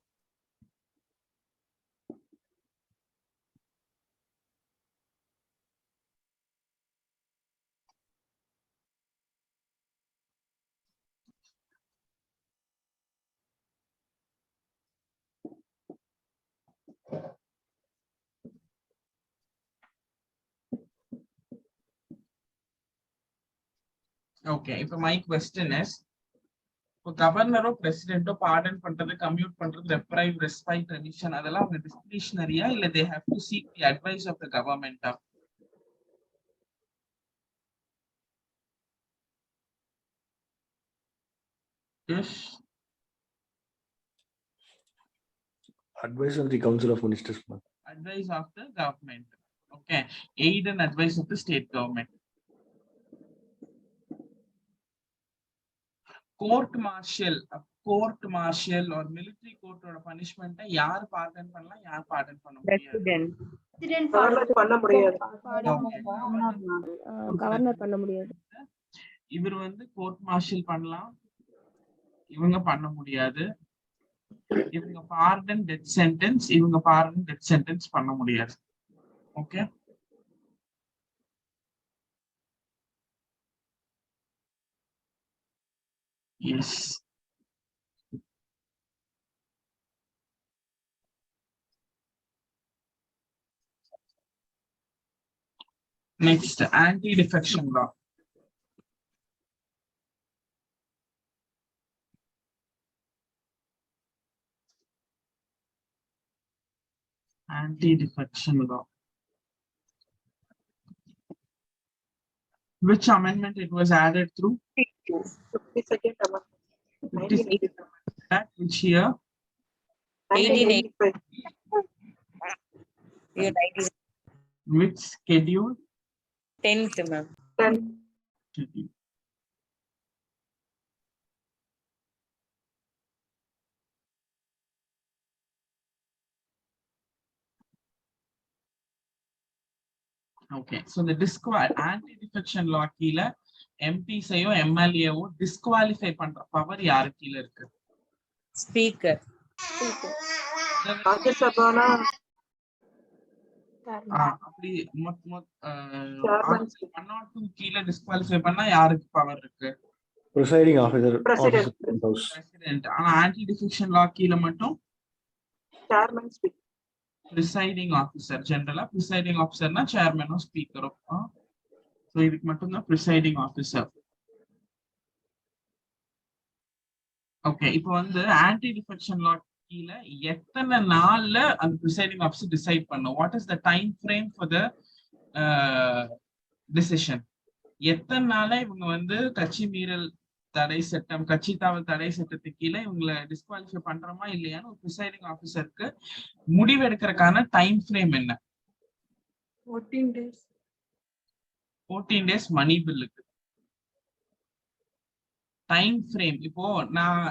Okay, இப்போ my question is, இப்போ கவர்னரோ பிரசிடென்ட்டோ பார்டன் பண்றது, கம்யூட் பண்றது, ரெப்ரைவ், ரெஸ்பைட், ரெமிஷன் அதெல்லாம் அவங்க டிஸ்கிரிஷனரியா இல்ல they have to seek the advice of the government? Yes, Advice of the Council of Ministers. advice of the government. Okay, aid and advice of the state government. Court martial or military court ஓட punishment யார் pardon பண்ணலாம், யார் pardon பண்ண முடியாது? President. பண்ண முடியாது. Governor பண்ண முடியாது. இவர் வந்து கோர்ட் மார்ஷல் பண்ணலாம், இவங்க பண்ண முடியாது. இவங்க pardon death sentence, இவங்க pardon death sentence பண்ண முடியாது. Okay, yes. Next, anti-defection law. Anti-defection law. Which amendment it was added through? 52nd amendment. 52nd Act, which year? 1885. Which schedule? 10th, ma'am. Schedule. Okay, so the anti-defection law கீழ MPs ஐயோ MLA-வோ disqualify பண்ற power யாரு கீழ இருக்கு? Speaker. ராஜ்யசபானா அப்படி 102 கீழ disqualify பண்ணா யாருக்கு பவர் இருக்கு? Presiding officer of President. the House. President. ஆனா anti-defection law கீழ மட்டும் chairman speaker. presiding officer. Generally presiding officer na chairman or speaker of. So இதுக்கு மட்டும் தான் presiding officer. Okay, இப்போ வந்து anti-defection law கீழ எத்தனை நாள்ல அந்த presiding officer decide பண்ணும்? What is the time frame for the decision? எத்தனை நாளா இவங்க வந்து கட்சி மீறல் தடை சட்டம், கட்சி தாவல் தடை சட்டத்துக்கு கீழே இவங்களை டிஸ்குவாலிஃபை பண்றோமா இல்லையான்னு ஒரு ப்ரிசைடிங் ஆஃபீஸருக்கு முடிவெடுக்கிறதுக்கான டைம் ஃப்ரேம் என்ன? 14 days. 14 days மணி பில்லுக்கு டைம் ஃப்ரேம். இப்போ நான்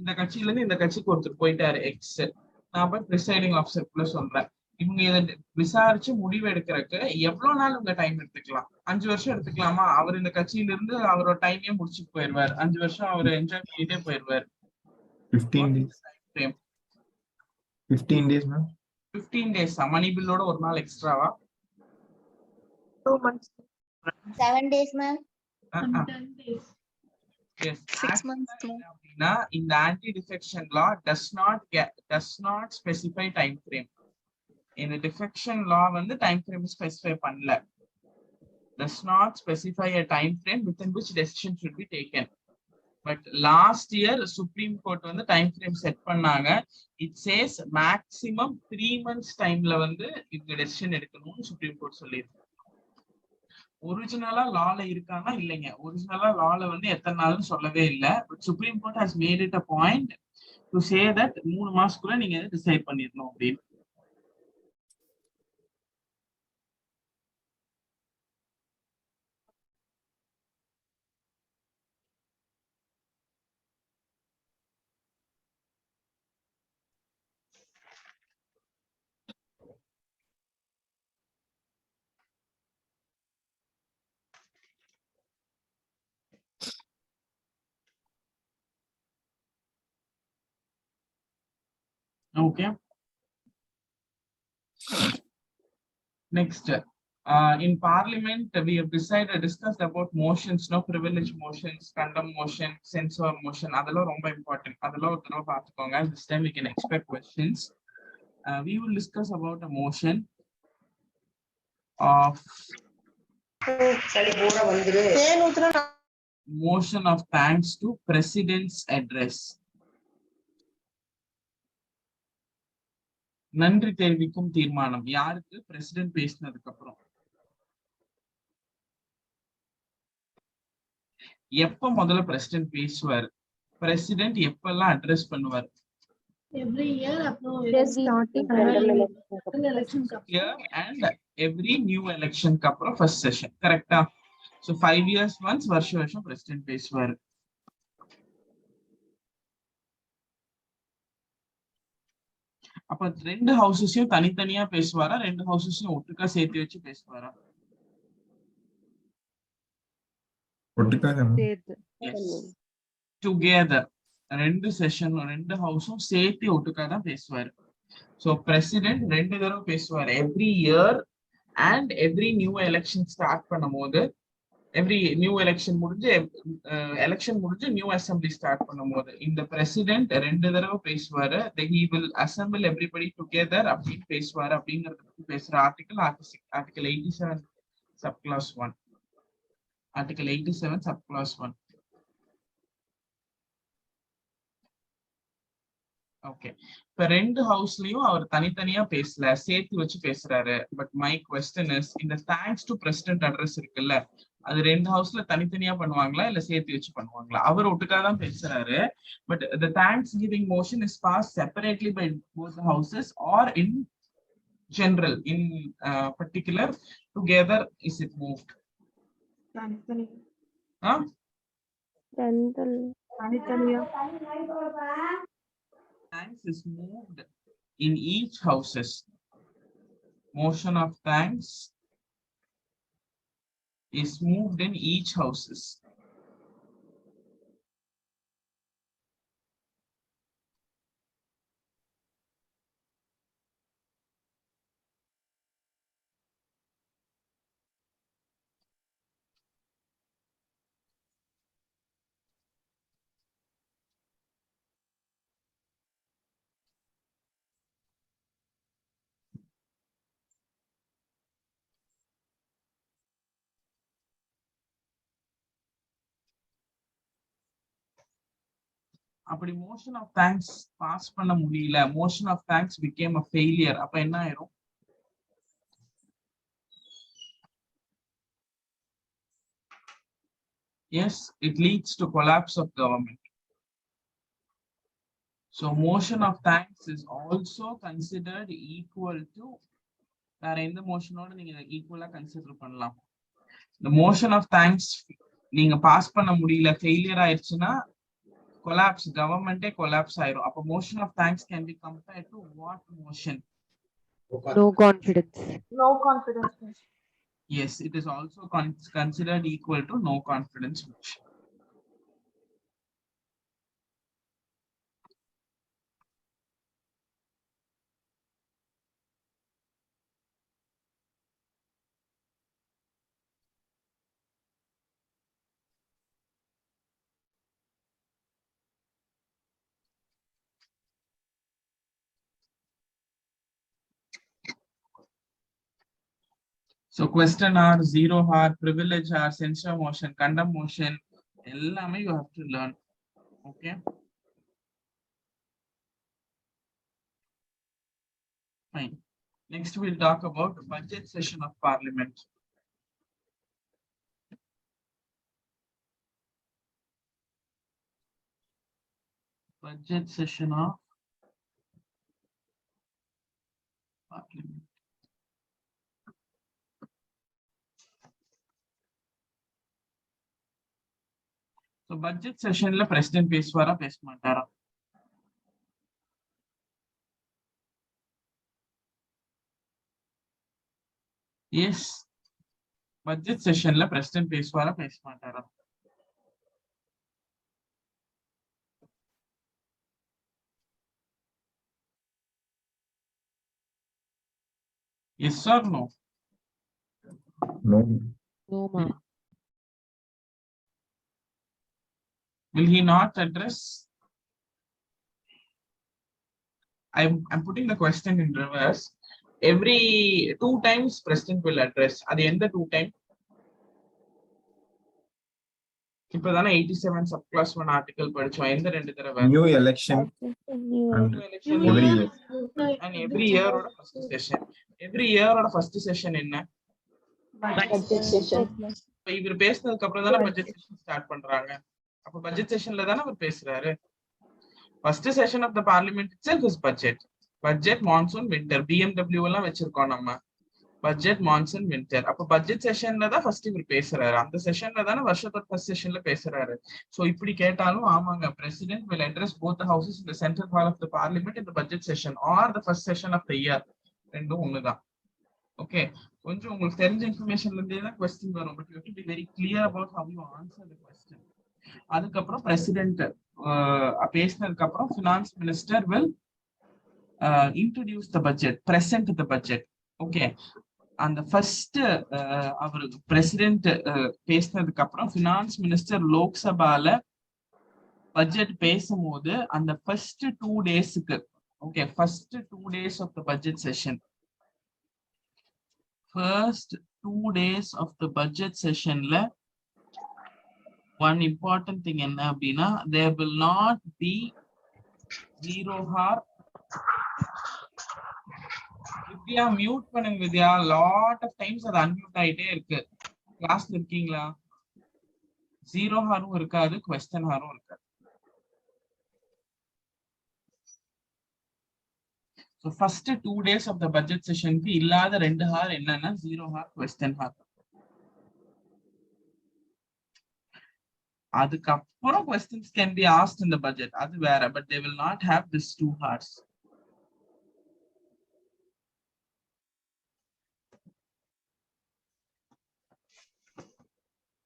இந்த கட்சியில இருந்து இந்த கட்சிக்கு ஒருத்தர் போயிட்டாரு எக்ஸ், நான் போய் ப்ரிசைடிங் ஆஃபீஸருக்குள்ள சொல்றேன், இவங்க இதை விசாரிச்சு முடிவு எடுக்கிறதுக்கு எவ்வளவு நாள் உங்க டைம் எடுத்துக்கலாம்? 5 வருஷம் எடுத்துக்கலாமா? அவர் இந்த கட்சியில இருந்து அவரோட டைமே முடிச்சுட்டு போயிருவார், 5 வருஷம் அவர் என்ஜாய் பண்ணிட்டே போயிருவார். 15 days. 15 days ma'am. 15 days மணி பில்லோட ஒரு நாள் எக்ஸ்ட்ராவா? 2 months. 7 days, ma'am. 10 days. Yes. 6 months. அப்படின்னா இந்த anti-defection law does not specify time frame. இந்த defection law வந்து time frame specify பண்ணல. Does not specify a time frame within which decision should be taken. But last year Supreme Court வந்து time frame set பண்ணாங்க. It says maximum 3 months timeல வந்து இந்த decision எடுக்கணும்னு Supreme Court சொல்லிருக்கு. ஒரிஜினலா லால இருக்கானா இல்லைங்க. ஒரிஜினலா லால வந்து எத்தனை நாள்னு சொல்லவே இல்லை. But supreme court has made it a point to say that 3 மாசத்துக்குள்ள நீங்க டிசைட் பண்ணிடணும் அப்படின்னு. Okay. Next, in Parliament, we have discussed about motions, no privilege motions, condemn motion, censor motion. Adala romba important. Adala ஒரு தடவை பார்த்துக்கோங்க. This time we can expect questions. We will discuss about a motion of thanks to President's address. நன்றி தெரிவிக்கும் தீர்மானம் யாருக்கு? President பேசினதுக்கு அப்புறம். எப்ப முதல்ல பிரசிடென்ட் பேசுவார்? பிரசிடென்ட் எப்பெல்லாம் அட்ரஸ் பண்ணுவார்? Every year, starting election. And every new election க்கு அப்புறம் first session. கரெக்டா? So 5 years once வருஷம் பிரசிடென்ட் பேசுவார். அப்ப 2 ஹவுசஸையும் தனித்தனியா பேசுவாரா, 2 ஹவுசஸையும் ஒட்டுக்கா சேர்த்து வச்சு பேசுவாரா? டுகெதர். 2 செஷன் 2 ஹவுஸும் சேர்த்து ஒட்டுக்கா தான் பேசுவாரு. சோ பிரசிடென்ட் 2 தடவை பேசுவார் every year and every new election start பண்ணும்போது, எவ்ரி நியூ எலெக்ஷன் முடிஞ்சு நியூ அசம்பிளி ஸ்டார்ட் பண்ணும்போது இந்த பிரசிடென்ட் 2 தடவை பேசுவாரு. he will assemble everybody together அப்படின்னு பேசுவாரு. அப்படிங்கறத பத்தி பேசுற article 87 sub clause 1. Article 87 sub clause 1. Okay. இப்ப 2 ஹவுஸ்லயும் அவர் தனித்தனியா பேசல, சேர்த்து வச்சு பேசுறாரு. பட் மை கொஸ்டின் இஸ், இந்த தேங்க்ஸ் டு பிரசிடென்ட் அட்ரஸ் இருக்குல்ல, அது 2 ஹவுஸ்ல தனித்தனியா பண்ணுவாங்களா இல்ல சேர்த்து வச்சு பண்ணுவாங்களா? அவர் ஒட்டுக்கா தான் பேசுறாரு. But the thanksgiving motion is passed separately by both the houses or in general, in particular together is it moved? Thanks is moved in each houses. Motion of thanks is moved in each houses. அப்படி motion of thanks pass பண்ண முடியல, motion of thanks became a failure, அப்ப என்ன ஆயிரும்? Yes, it leads to collapse of government. So motion of thanks is also considered equal to வேற எந்த மோஷனோட நீங்க ஈக்குவலா கன்சிடர் பண்ணலாம். the motion of thanks நீங்க பாஸ் பண்ண முடியல, ஃபெயிலியர் ஆயிடுச்சுன்னா collapse, government collapse ஆயிரும். அப்ப motion of thanks can be compared to what motion? No confidence. No confidence. Yes, it is also considered equal to no confidence motion. So question R, zero R, privilege R, censure motion, condemn motion, எல்லாமே you have to learn. Okay. Fine. Next we'll talk about budget session of parliament. budget session of parliament. So budget session la president pesvara pesmatara. Yes, budget session la president pesvara pesmatara. Yes or no? No. No, ma'am. Will he not address? I'm putting the question in reverse. Every 2 times president will address. At the end of 2 times. இப்பதானே 87 subclass 1 article படிச்சோம். எந்த ரெண்டு தடவை? New election and election every year. and every year oda first session. Every year oda first session என்ன? Budget session. இப்ப இவர் பேசினதுக்கு அப்புறம் தானே budget session ஸ்டார்ட் பண்றாங்க. அப்ப budget sessionல தானே அவர் பேசுறாரு. First session of the parliament itself is budget. Budget, monsoon, winter. BMW எல்லாம் வச்சிருக்கோம் நம்ம. Budget, monsoon, winter. அப்ப budget sessionல தான் first இவர் பேசுறாரு. அந்த செஷன்ல தானே வருஷத்தோட first sessionல பேசுறாரு. So இப்படி கேட்டாலும் ஆமாங்க, president will address both the houses in the central hall of the parliament in the budget session or the first session of the year. ரெண்டும் ஒண்ணுதான். Okay, கொஞ்சம் உங்களுக்கு தெரிஞ்ச இன்ஃபர்மேஷன்ல இருந்தே தான் கொஸ்டின் வரும். But you have to be very clear about how you answer the question. அதுக்கப்புறம் president பேசினதுக்கு அப்புறம் finance minister will introduce the budget, present the budget. Okay, and the first our president பேசினதுக்கு அப்புறம் finance minister லோக்சபால budget பேசும்போது அந்த first 2 daysக்கு, okay, first 2 days of the budget session, first 2 days of the budget sessionல one important thing என்ன அப்படின்னா, there will not be 0 hour. Vidya mute பண்ணுங்க வித்யா, lot of times அது unmute ஆயிட்டே இருக்கு. கிளாஸ்ல இருக்கீங்களா? 0 ஹாரும் இருக்காது, question ஹாரும் இருக்காது. So first 2 days of the budget session க்கு இல்லாத 2 hour என்னன்னா 0 hour, question hour. அதுக்கப்புறம் questions can be asked in the budget, அது வேற, but they will not have this 2 hours.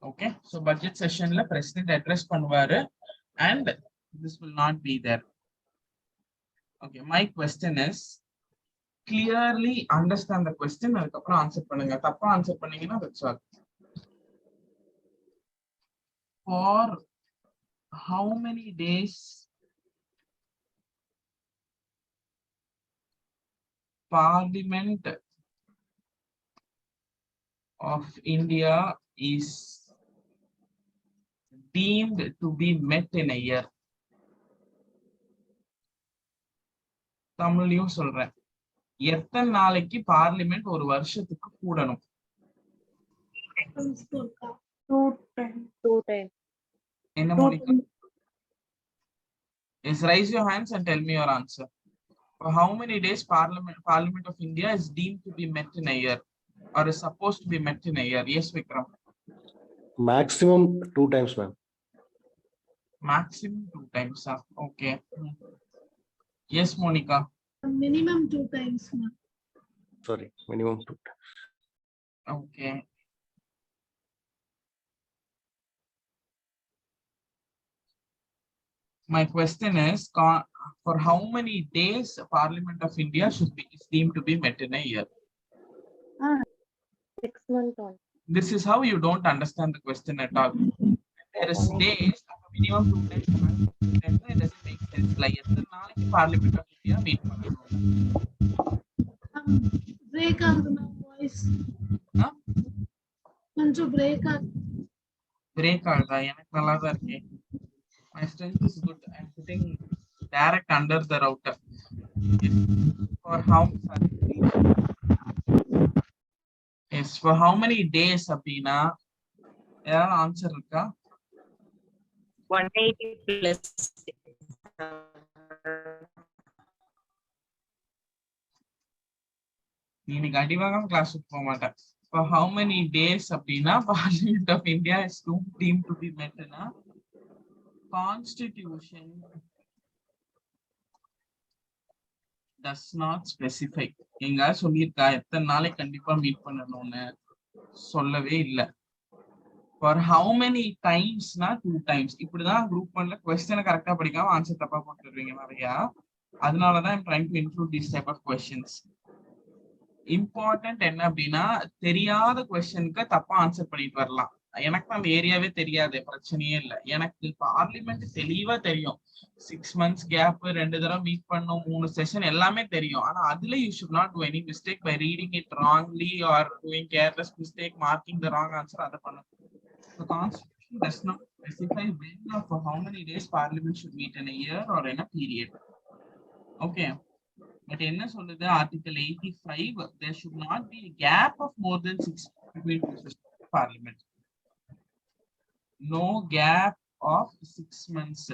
Okay, so budget session la president address பண்ணுவாரு and this will not be there. Okay, my question is clearly understand the question, அதுக்கப்புறம் answer பண்ணுங்க. தப்பா answer பண்ணீங்கன்னா that's all. For how many days Parliament of India is deemed to be met in a year? தமிழ்லயும் சொல்றேன், எத்தனை நாளைக்கு parliament ஒரு வருஷத்துக்கு கூடணும்? 2 times. என்ன Monica? Yes, raise your hands and tell me your answer. For how many days Parliament of India is deemed to be met in a year or is supposed to be met in a year? Yes, Vikram. Maximum 2 times, ma'am. Maximum 2 times. Okay. Yes, Monica. Minimum 2 times, ma'am. Sorry, minimum 2 times. Okay. My question is, for how many days Parliament of India is deemed to be met in a year? 6 months on. This is how you don't understand the question at all. There is days of a minimum 2 times. It doesn't make sense. Like எத்தனை நாளைக்கு Parliament of India meet பண்ணணும்? Break ஆகுது ma'am voice. கொஞ்சம் break ஆகுது. Break ஆகுதா? எனக்கு நல்லா தான் இருக்கு. My strength is good. I'm putting direct under the router. For how yes, for how many days அப்படின்னா ஏதாவது ஆன்சர் இருக்கா? 180 plus. இன்னைக்கு அடிவாகம் கிளாஸுக்கு போக மாட்டேன். For how many days அப்படின்னா Parliament of India is deemed to be met னா Constitution does not specify. எங்க சொல்லியிருக்கா எத்தனை நாளைக்கு கண்டிப்பா மீட் பண்ணணும்னு சொல்லவே இல்லை. For how many times னா 2 times. இப்படிதான் குரூப் 1ல क्वेश्चனை கரெக்டா படிக்காம ஆன்சர் தப்பா போட்டுருவீங்க நிறையா. அதனாலதான் I'm trying to include these type of questions. Important என்ன அப்படின்னா தெரியாத கொஸ்டினுக்கு தப்பா ஆன்சர் பண்ணிட்டு வரலாம். எனக்கு அந்த ஏரியாவே தெரியாது, பிரச்சனையே இல்லை. எனக்கு பார்லிமெண்ட் தெளிவா தெரியும். 6 months கேப், 2 தடவை மீட் பண்ணும், 3 செஷன் எல்லாமே தெரியும். ஆனா அதுல you should not do any mistake by reading it wrongly or doing careless mistake, marking the wrong answer. அதை பண்ணணும். The Constitution does not specify when or for how many days Parliament should meet in a year or in a period. Okay. But என்ன சொல்லுது Article 85, there should not be a gap of more than 6 between 2 sessions of Parliament. No gap of 6 months.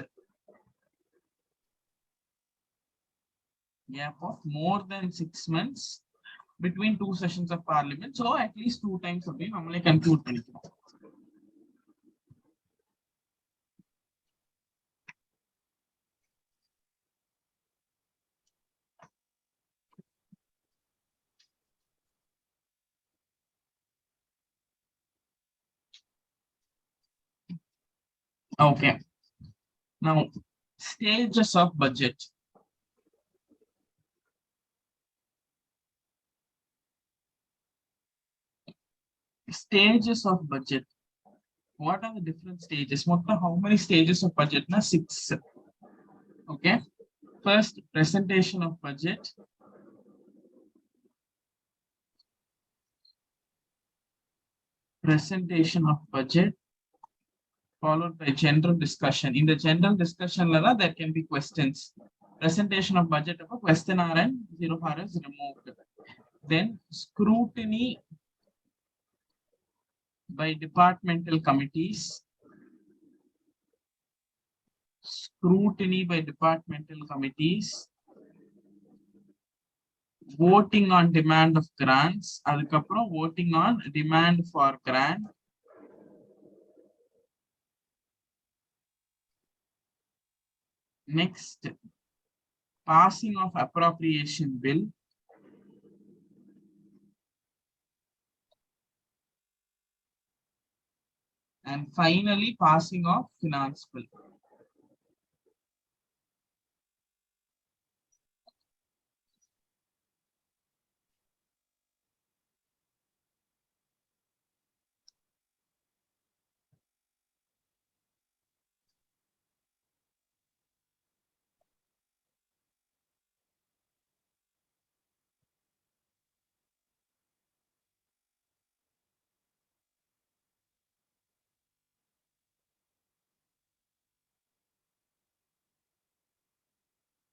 Gap of more than 6 months between 2 sessions of Parliament. So at least 2 times அப்படின்னு நம்மளே conclude பண்ணிக்கலாம். Okay. Now, stages of budget. Stages of budget. What are the different stages? How many stages of budget? 6. Okay. First, presentation of budget. Presentation of budget. Followed by general discussion. In the general discussion, there can be questions. Presentation of budget of a question and 0 is removed. Then scrutiny by departmental committees. Scrutiny by departmental committees. Voting on demand of grants. Adukaprom voting on demand for grant. Next, passing of appropriation bill. And finally, passing of finance bill.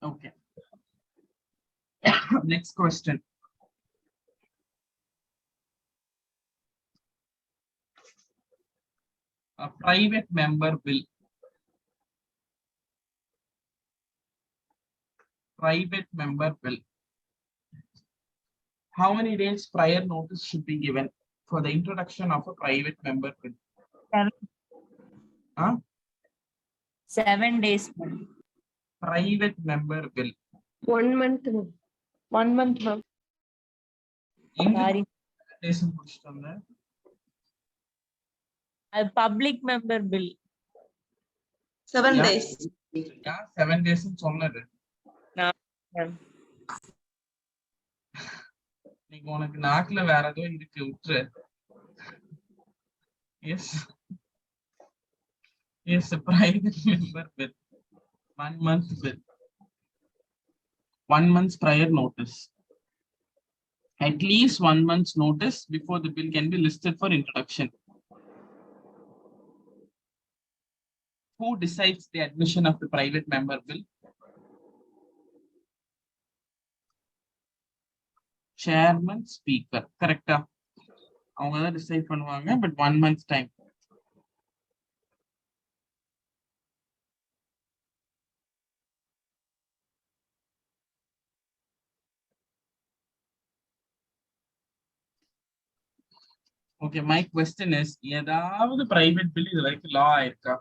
Okay. Next question. A private member bill. Private member bill. How many days prior notice should be given for the introduction of a private member bill? 7. Huh? 7 days. Private member bill. 1 month. 1 month, ma'am. Sorry. A public member bill. 7 Yeah. days. Yeah, 7 days in சொன்னது. நீங்க உனக்கு நாக்குல வேற ஏதோ இருக்கு விட்டுரு. Yes. Yes, a private member bill. 1 month bill. 1 month's prior notice. At least 1 month's notice before the bill can be listed for introduction. Who decides the admission of the private member bill? Chairman, speaker. Correct. அவங்க தான் decide பண்ணுவாங்க, but 1 month time. Okay, my question is, ஏதாவது private bill இது வரைக்கும் law ஆயிருக்கா?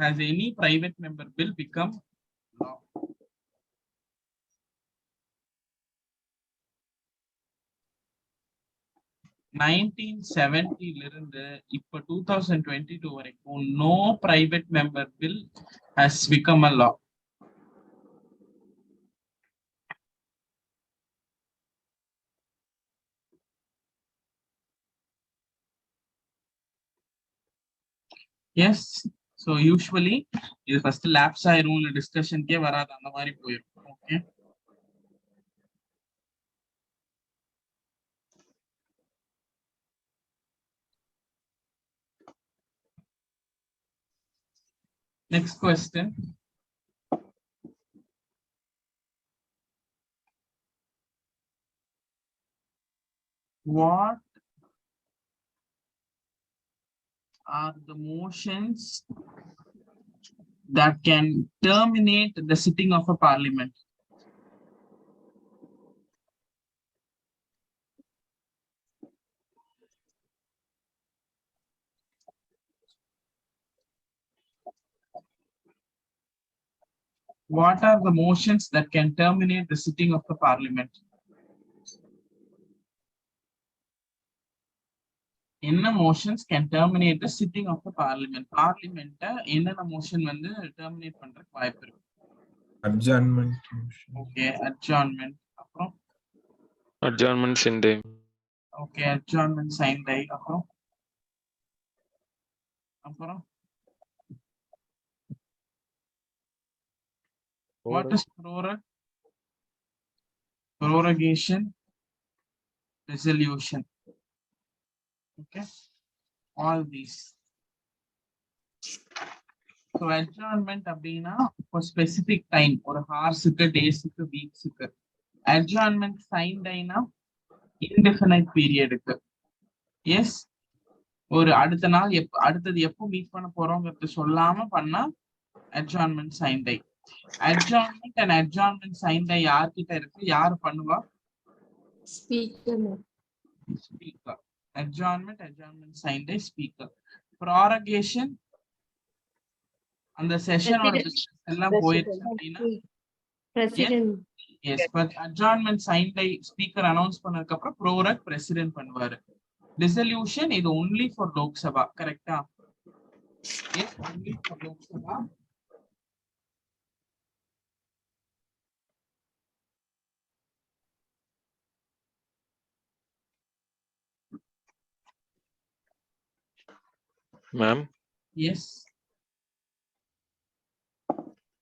Has any private member bill become law? Nineteen செவன்டிலிருந்து இப்ப 2022 வரைக்கும் no private member bill has become a law. Yes, so usually இது first lapse ஆயிரும் இல்ல டிஸ்கஷன்க்கே வராது அந்த மாதிரி போயிடும். Okay, next question. What are the motions that can terminate the sitting of a parliament? What are the motions that can terminate the sitting of the parliament? என்ன motions can terminate the sitting of the parliament? Parliament என்னென்ன motion வந்து terminate பண்றதுக்கு வாய்ப்பு இருக்கு? Adjournment. Okay, adjournment. அப்புறம் Adjournment Sunday. okay, adjournment sign day. அப்புறம் what is prorogation, resolution? Okay, all these. So adjournment அப்படின்னா for specific time, ஒரு ஹார்ஸுக்கு, டேஸுக்கு, வீக்ஸுக்கு. adjournment sign dayனா indefinite periodக்கு. எஸ், ஒரு அடுத்த நாள் அடுத்தது எப்போ மீட் பண்ண போறோங்கிறது சொல்லாம பண்ணா adjournment sign day. adjournment and adjournment sign day யார்கிட்ட இருக்கு? யார் பண்ணுவா? Speaker. Speaker. adjournment sign day speaker. prorogation அந்த செஷனோட எல்லாம் போயிடுச்சு அப்படின்னா President. yes, but adjournment sign day speaker announce பண்ணதுக்கு அப்புறம் prorog president பண்ணுவாரு. dissolution இது only for Lok Sabha, correct-ஆ? yes, only for Lok Sabha. Ma'am. yes,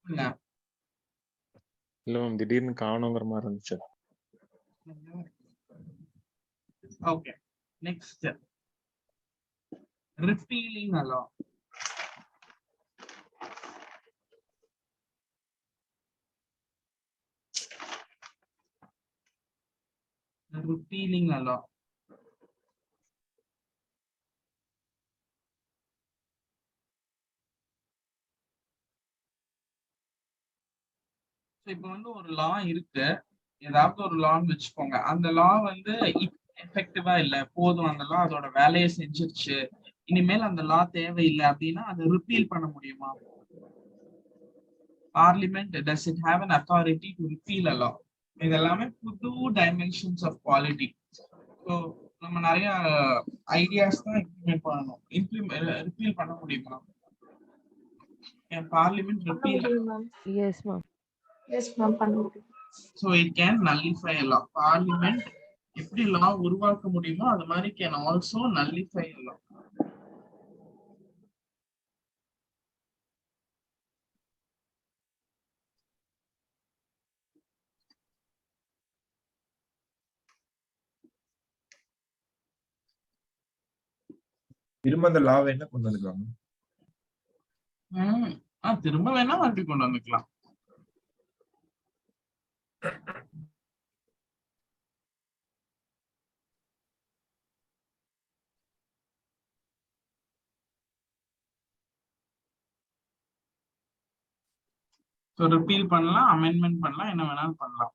no. இல்ல மேம், திடீர்னு காணுங்கிற மாதிரி இருந்துச்சு. Okay, next, repealing a law. repealing a law. இப்போ வந்து ஒரு லா இருக்கு, ஏதாவது ஒரு லான்னு வச்சுக்கோங்க. அந்த லா வந்து எஃபெக்டிவா இல்ல, போதும் அந்த லா அதோட வேலையை செஞ்சிருச்சு, இனிமேல் அந்த லா தேவையில்லை அப்படின்னா அதை ரிப்பீல் பண்ண முடியுமா? Parliament does it have an authority to repeal a law? இதெல்லாமே புது டைமென்ஷன்ஸ் ஆஃப் பாலிட்டி. ஸோ நம்ம நிறைய ஐடியாஸ் தான் இம்ப்ளிமெண்ட் பண்ணணும். ரிப்பீல் பண்ண முடியுமா? Parliament repeal? Yes, ma'am. Yes, ma'am. So it can nullify a law. Parliament எப்படி law உருவாக்க முடியுமோ அது மாதிரி can also nullify a law. திரும்ப அந்த லாவை என்ன கொண்டு வந்துருக்காங்க? திரும்ப வேணா மறுபடியும் கொண்டு வந்துக்கலாம். ஸோ ரிப்பீல் பண்ணலாம், அமெண்ட்மெண்ட் பண்ணலாம், என்ன வேணாலும் பண்ணலாம்.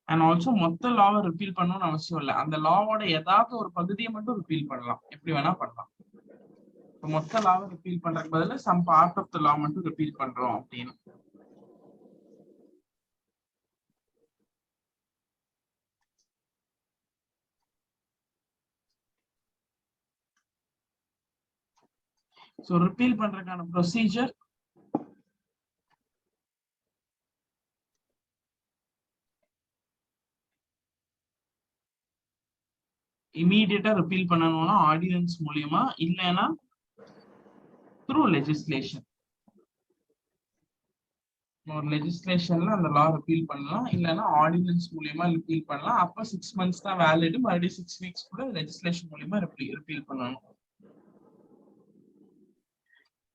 அண்ட் ஆல்சோ மொத்த லாவை ரிப்பீல் பண்ணணும்னு அவசியம் இல்லை. அந்த லாவோட ஏதாவது ஒரு பகுதியை மட்டும் ரிப்பீல் பண்ணலாம், எப்படி வேணா பண்ணலாம். மொத்த லாவை ரிப்பீல் பண்றதுக்கு பதிலா சம் பார்ட் ஆஃப் த லா மட்டும் ரிப்பீல் பண்றோம் அப்படின்னு. ஸோ ரிப்பீல் பண்றதுக்கான ப்ரொசீஜர் இமீடியட்டா ரிப்பீல் பண்ணணும்னா ஆர்டினன்ஸ் மூலியமா, இல்லைன்னா த்ரூ லெஜிஸ்லேஷன். ஒரு லெஜிஸ்லேஷன்ல அந்த லா ரிப்பீல் பண்ணலாம், இல்லைன்னா ஆர்டினன்ஸ் மூலியமா ரிப்பீல் பண்ணலாம். அப்ப 6 months தான் வேலிட், மறுபடியும் 6 weeks கூட லெஜிஸ்லேஷன் மூலியமா ரிப்பீல் பண்ணணும்.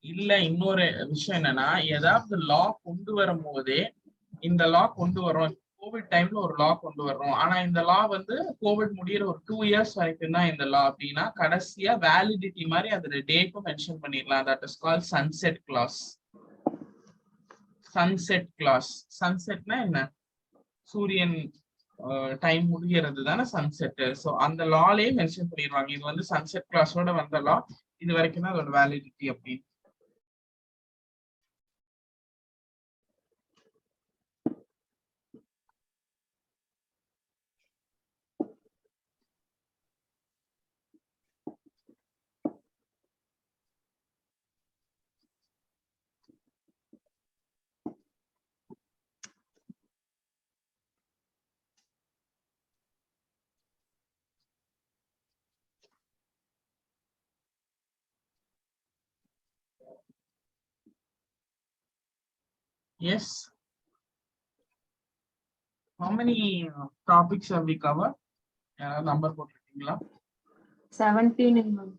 இல்ல இன்னொரு விஷயம் என்னன்னா, ஏதாவது லா கொண்டு வரும் போதே இந்த லா கொண்டு வரோம், கோவிட் டைம்ல ஒரு லா கொண்டு வர்றோம், ஆனா இந்த லா வந்து கோவிட் முடியிற ஒரு 2 years வரைக்கும் தான் இந்த லா அப்படின்னா, கடைசியா வேலிடிட்டி மாதிரி அதோட டேட்டும் மென்ஷன் பண்ணிடலாம். That is called sunset clause. Sunset clause. சன்செட்னா என்ன? சூரியன் டைம் முடிகிறது தானே சன்செட். ஸோ அந்த லாலேயே மென்ஷன் பண்ணிடுவாங்க, இது வந்து சன்செட் கிளாஸோட வந்த லா, இது வரைக்கும் தான் அதோட வேலிடிட்டி அப்படின்னு. Yes. How many topics have we covered? Number போட்டுருக்கீங்களா? 17 ma'am.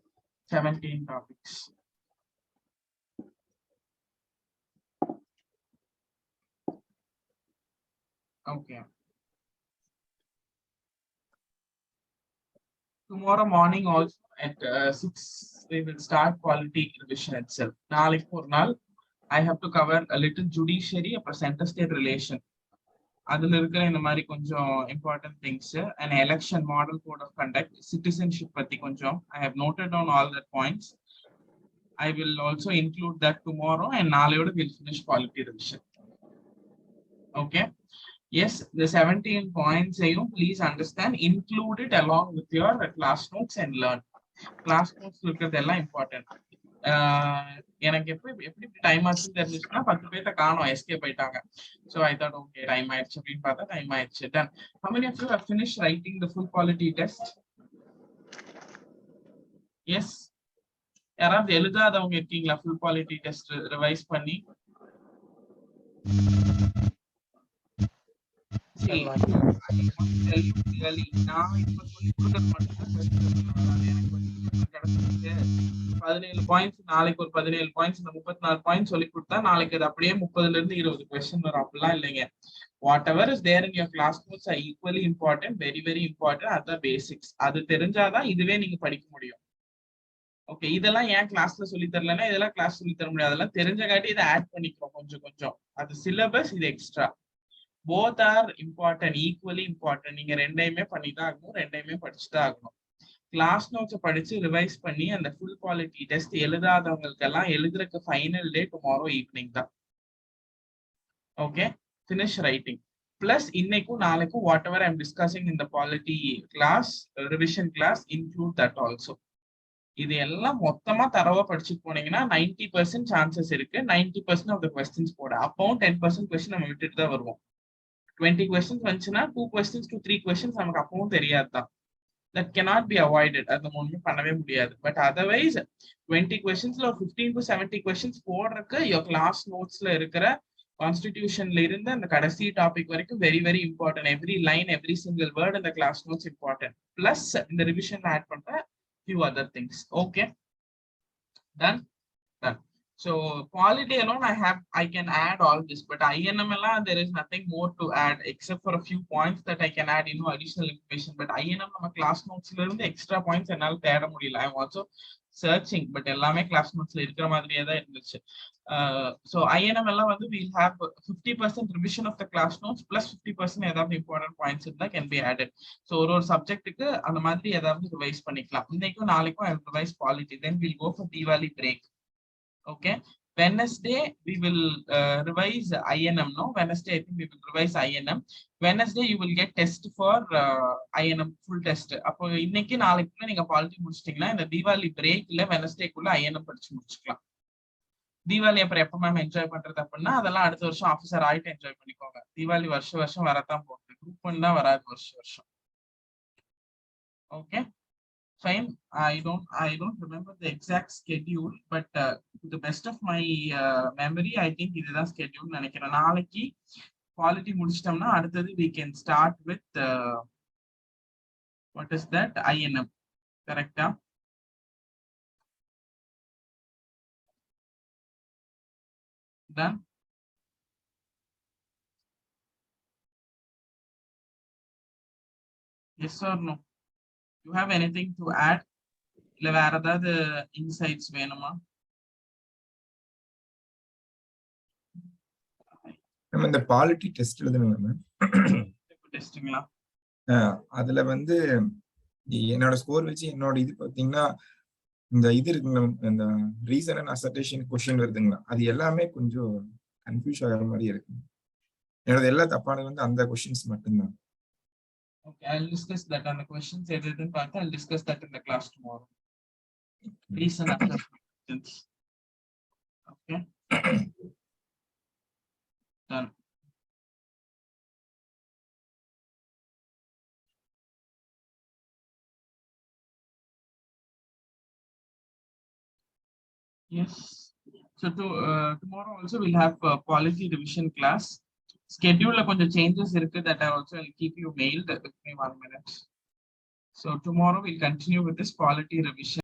17 topics. Okay. Tomorrow morning also at 6 we will start polity revision itself. நாளைக்கு ஒரு நாள் I have to cover a little judiciary அப்புறம் center state relation. அதுல இருக்கிற இந்த மாதிரி கொஞ்சம் important things, an election model code of conduct, citizenship பத்தி கொஞ்சம் I have noted down all the points. I will also include that tomorrow and நாளையோட we'll finish polity revision. Okay. Yes, the 17 points please understand, include it along with your class notes and learn. Class notes இருக்கிறதெல்லாம் important. எனக்கு எப்படி time ஆச்சுன்னு தெரிஞ்சிச்சுன்னா 10 பேர்த்த காணோம், escape ஆயிட்டாங்க. So I thought okay time ஆயிடுச்சு அப்படின்னு பார்த்தா டைம் ஆயிடுச்சு. Done. How many of you have finished writing the full polity test? Yes. யாராவது எழுதாதவங்க இருக்கீங்களா full polity test ரிவைஸ் பண்ணி? நான் இப்ப சொல்லி கொடுக்கறது மட்டும் 17 பாயிண்ட்ஸ், நாளைக்கு ஒரு 17 பாயிண்ட்ஸ், இந்த 34 பாயிண்ட்ஸ் சொல்லி கொடுத்தா நாளைக்கு அது அப்படியே 30ல இருந்து 20 கொஸ்டின் வரும். அப்படிலாம் இல்லைங்க. whatever is there in your class notes are equally important, very very important at the basics. அது தெரிஞ்சாதான் இதுவே நீங்க படிக்க முடியும். ஓகே, இதெல்லாம் ஏன் கிளாஸ்ல சொல்லி தரலன்னா இதெல்லாம் கிளாஸ் சொல்லி தர முடியாது, அதெல்லாம் தெரிஞ்சகாட்டி இதை ஆட் பண்ணிக்கிறோம் கொஞ்சம் கொஞ்சம். அது சிலபஸ், இது extra. both are important, equally important. நீங்க ரெண்டையுமே பண்ணிதான் ஆகணும், ரெண்டையுமே படிச்சுதான் ஆகணும். கிளாஸ் நோட்ஸ் படிச்சு ரிவைஸ் பண்ணி அந்த ஃபுல் குவாலிட்டி டெஸ்ட் எழுதாதவங்களுக்கெல்லாம் எழுதுறதுக்கு ஃபைனல் டே டுமாரோ ஈவினிங் தான். Okay, finish writing. Plus இன்னைக்கும் நாளைக்கும் whatever I am discussing in the polity class, revision class, include that also. இது எல்லாம் மொத்தமா தரவா படிச்சுட்டு போனீங்கன்னா 90% சான்சஸ் இருக்கு 90% ஆஃப் த கொஸ்டின்ஸ் போட. அப்பவும் 10% கொஸ்டின் நம்ம விட்டுட்டு தான் வருவோம். 20 questions வந்துச்சுன்னா 2 questions to 3 questions நமக்கு அப்பவும் தெரியாது தான். That cannot be avoided. அது நம்ம ஒண்ணுமே பண்ணவே முடியாது. பட் அதர்வைஸ் 20 questionsல ஒரு 15 to 70 questions போடுறதுக்கு your class notesல இருக்கிற கான்ஸ்டிடியூஷன்ல இருந்து அந்த கடைசி டாபிக் வரைக்கும் very very important. Every line, every single word இந்த கிளாஸ் நோட்ஸ் இம்பார்ட்டன்ட். பிளஸ் இந்த ரிவிஷன்ல ஆட் பண்ற few other things. Okay, done. So polity alone, I can add all this, but INM there is nothing more to add except for a few points that I can add, additional information. But INM class notes extra points and all தேட முடியல. I'm also searching, but எல்லாமே class notes இருக்கிற மாதிரியே தான் இருந்துச்சு. So INM we'll have 50% revision of the class notes plus 50% ஏதாவது important points இருந்தா can be added. So ஒரு subjectக்கு அந்த மாதிரி ஏதாவது revise பண்ணிக்கலாம். இன்னைக்கும் நாளைக்கும் I will revise polity. Then we'll go for Diwali break. Okay, Wednesday we will revise INM. No, Wednesday I think we will revise INM. Wednesday you will get test for INM full test. அப்போ இன்னைக்கு நாளைக்குள்ள நீங்க polity முடிச்சிட்டீங்கன்னா இந்த Deepavali பிரேக்ல Wednesday குள்ள INM படிச்சு முடிச்சுக்கலாம். தீபாவளி அப்புறம் எப்ப மேம் என்ஜாய் பண்றது அப்படின்னா அதெல்லாம் அடுத்த வருஷம் ஆஃபீஸர் ஆயிட்டு என்ஜாய் பண்ணிக்கோங்க. தீபாவளி வருஷம் வரத்தான் போகுது, குரூப் 1 தான் வராது வருஷம். Okay, fine. I don't remember the exact schedule, but to the best of my memory, I think இதுதான் schedule நினைக்கிறேன். நாளைக்கு quality முடிச்சிட்டோம்னா அடுத்தது we can start with what is that, INM. Correct? Done? Yes or no? You have anything to add? இல்ல வேற ஏதாவது insights வேணுமா? நம்ம இந்த பாலிட்டி டெஸ்ட் எழுதணுங்க மேம். டெஸ்டிங்களா? அதுல என்னோட ஸ்கோர் வச்சு என்னோட இது பாத்தீங்கன்னா இந்த இது இருக்குங்க, இந்த ரீசன் அண்ட் அசர்டேஷன் கொஸ்டின் வருதுங்களா, அது எல்லாமே கொஞ்சம் கன்ஃபியூஸ் ஆகிற மாதிரி இருக்கு. என்னோட எல்லா தப்பானது அந்த கொஸ்டின்ஸ் மட்டும்தான். Okay, I'll discuss that on the questions. I'll discuss that in the class tomorrow. Reason after questions. Okay. Done. Yes. So tomorrow also we'll have policy revision class. Schedule konjam changes irukku that I also will keep you mailed. Give me 1 minute. So tomorrow we'll continue with this polity revision.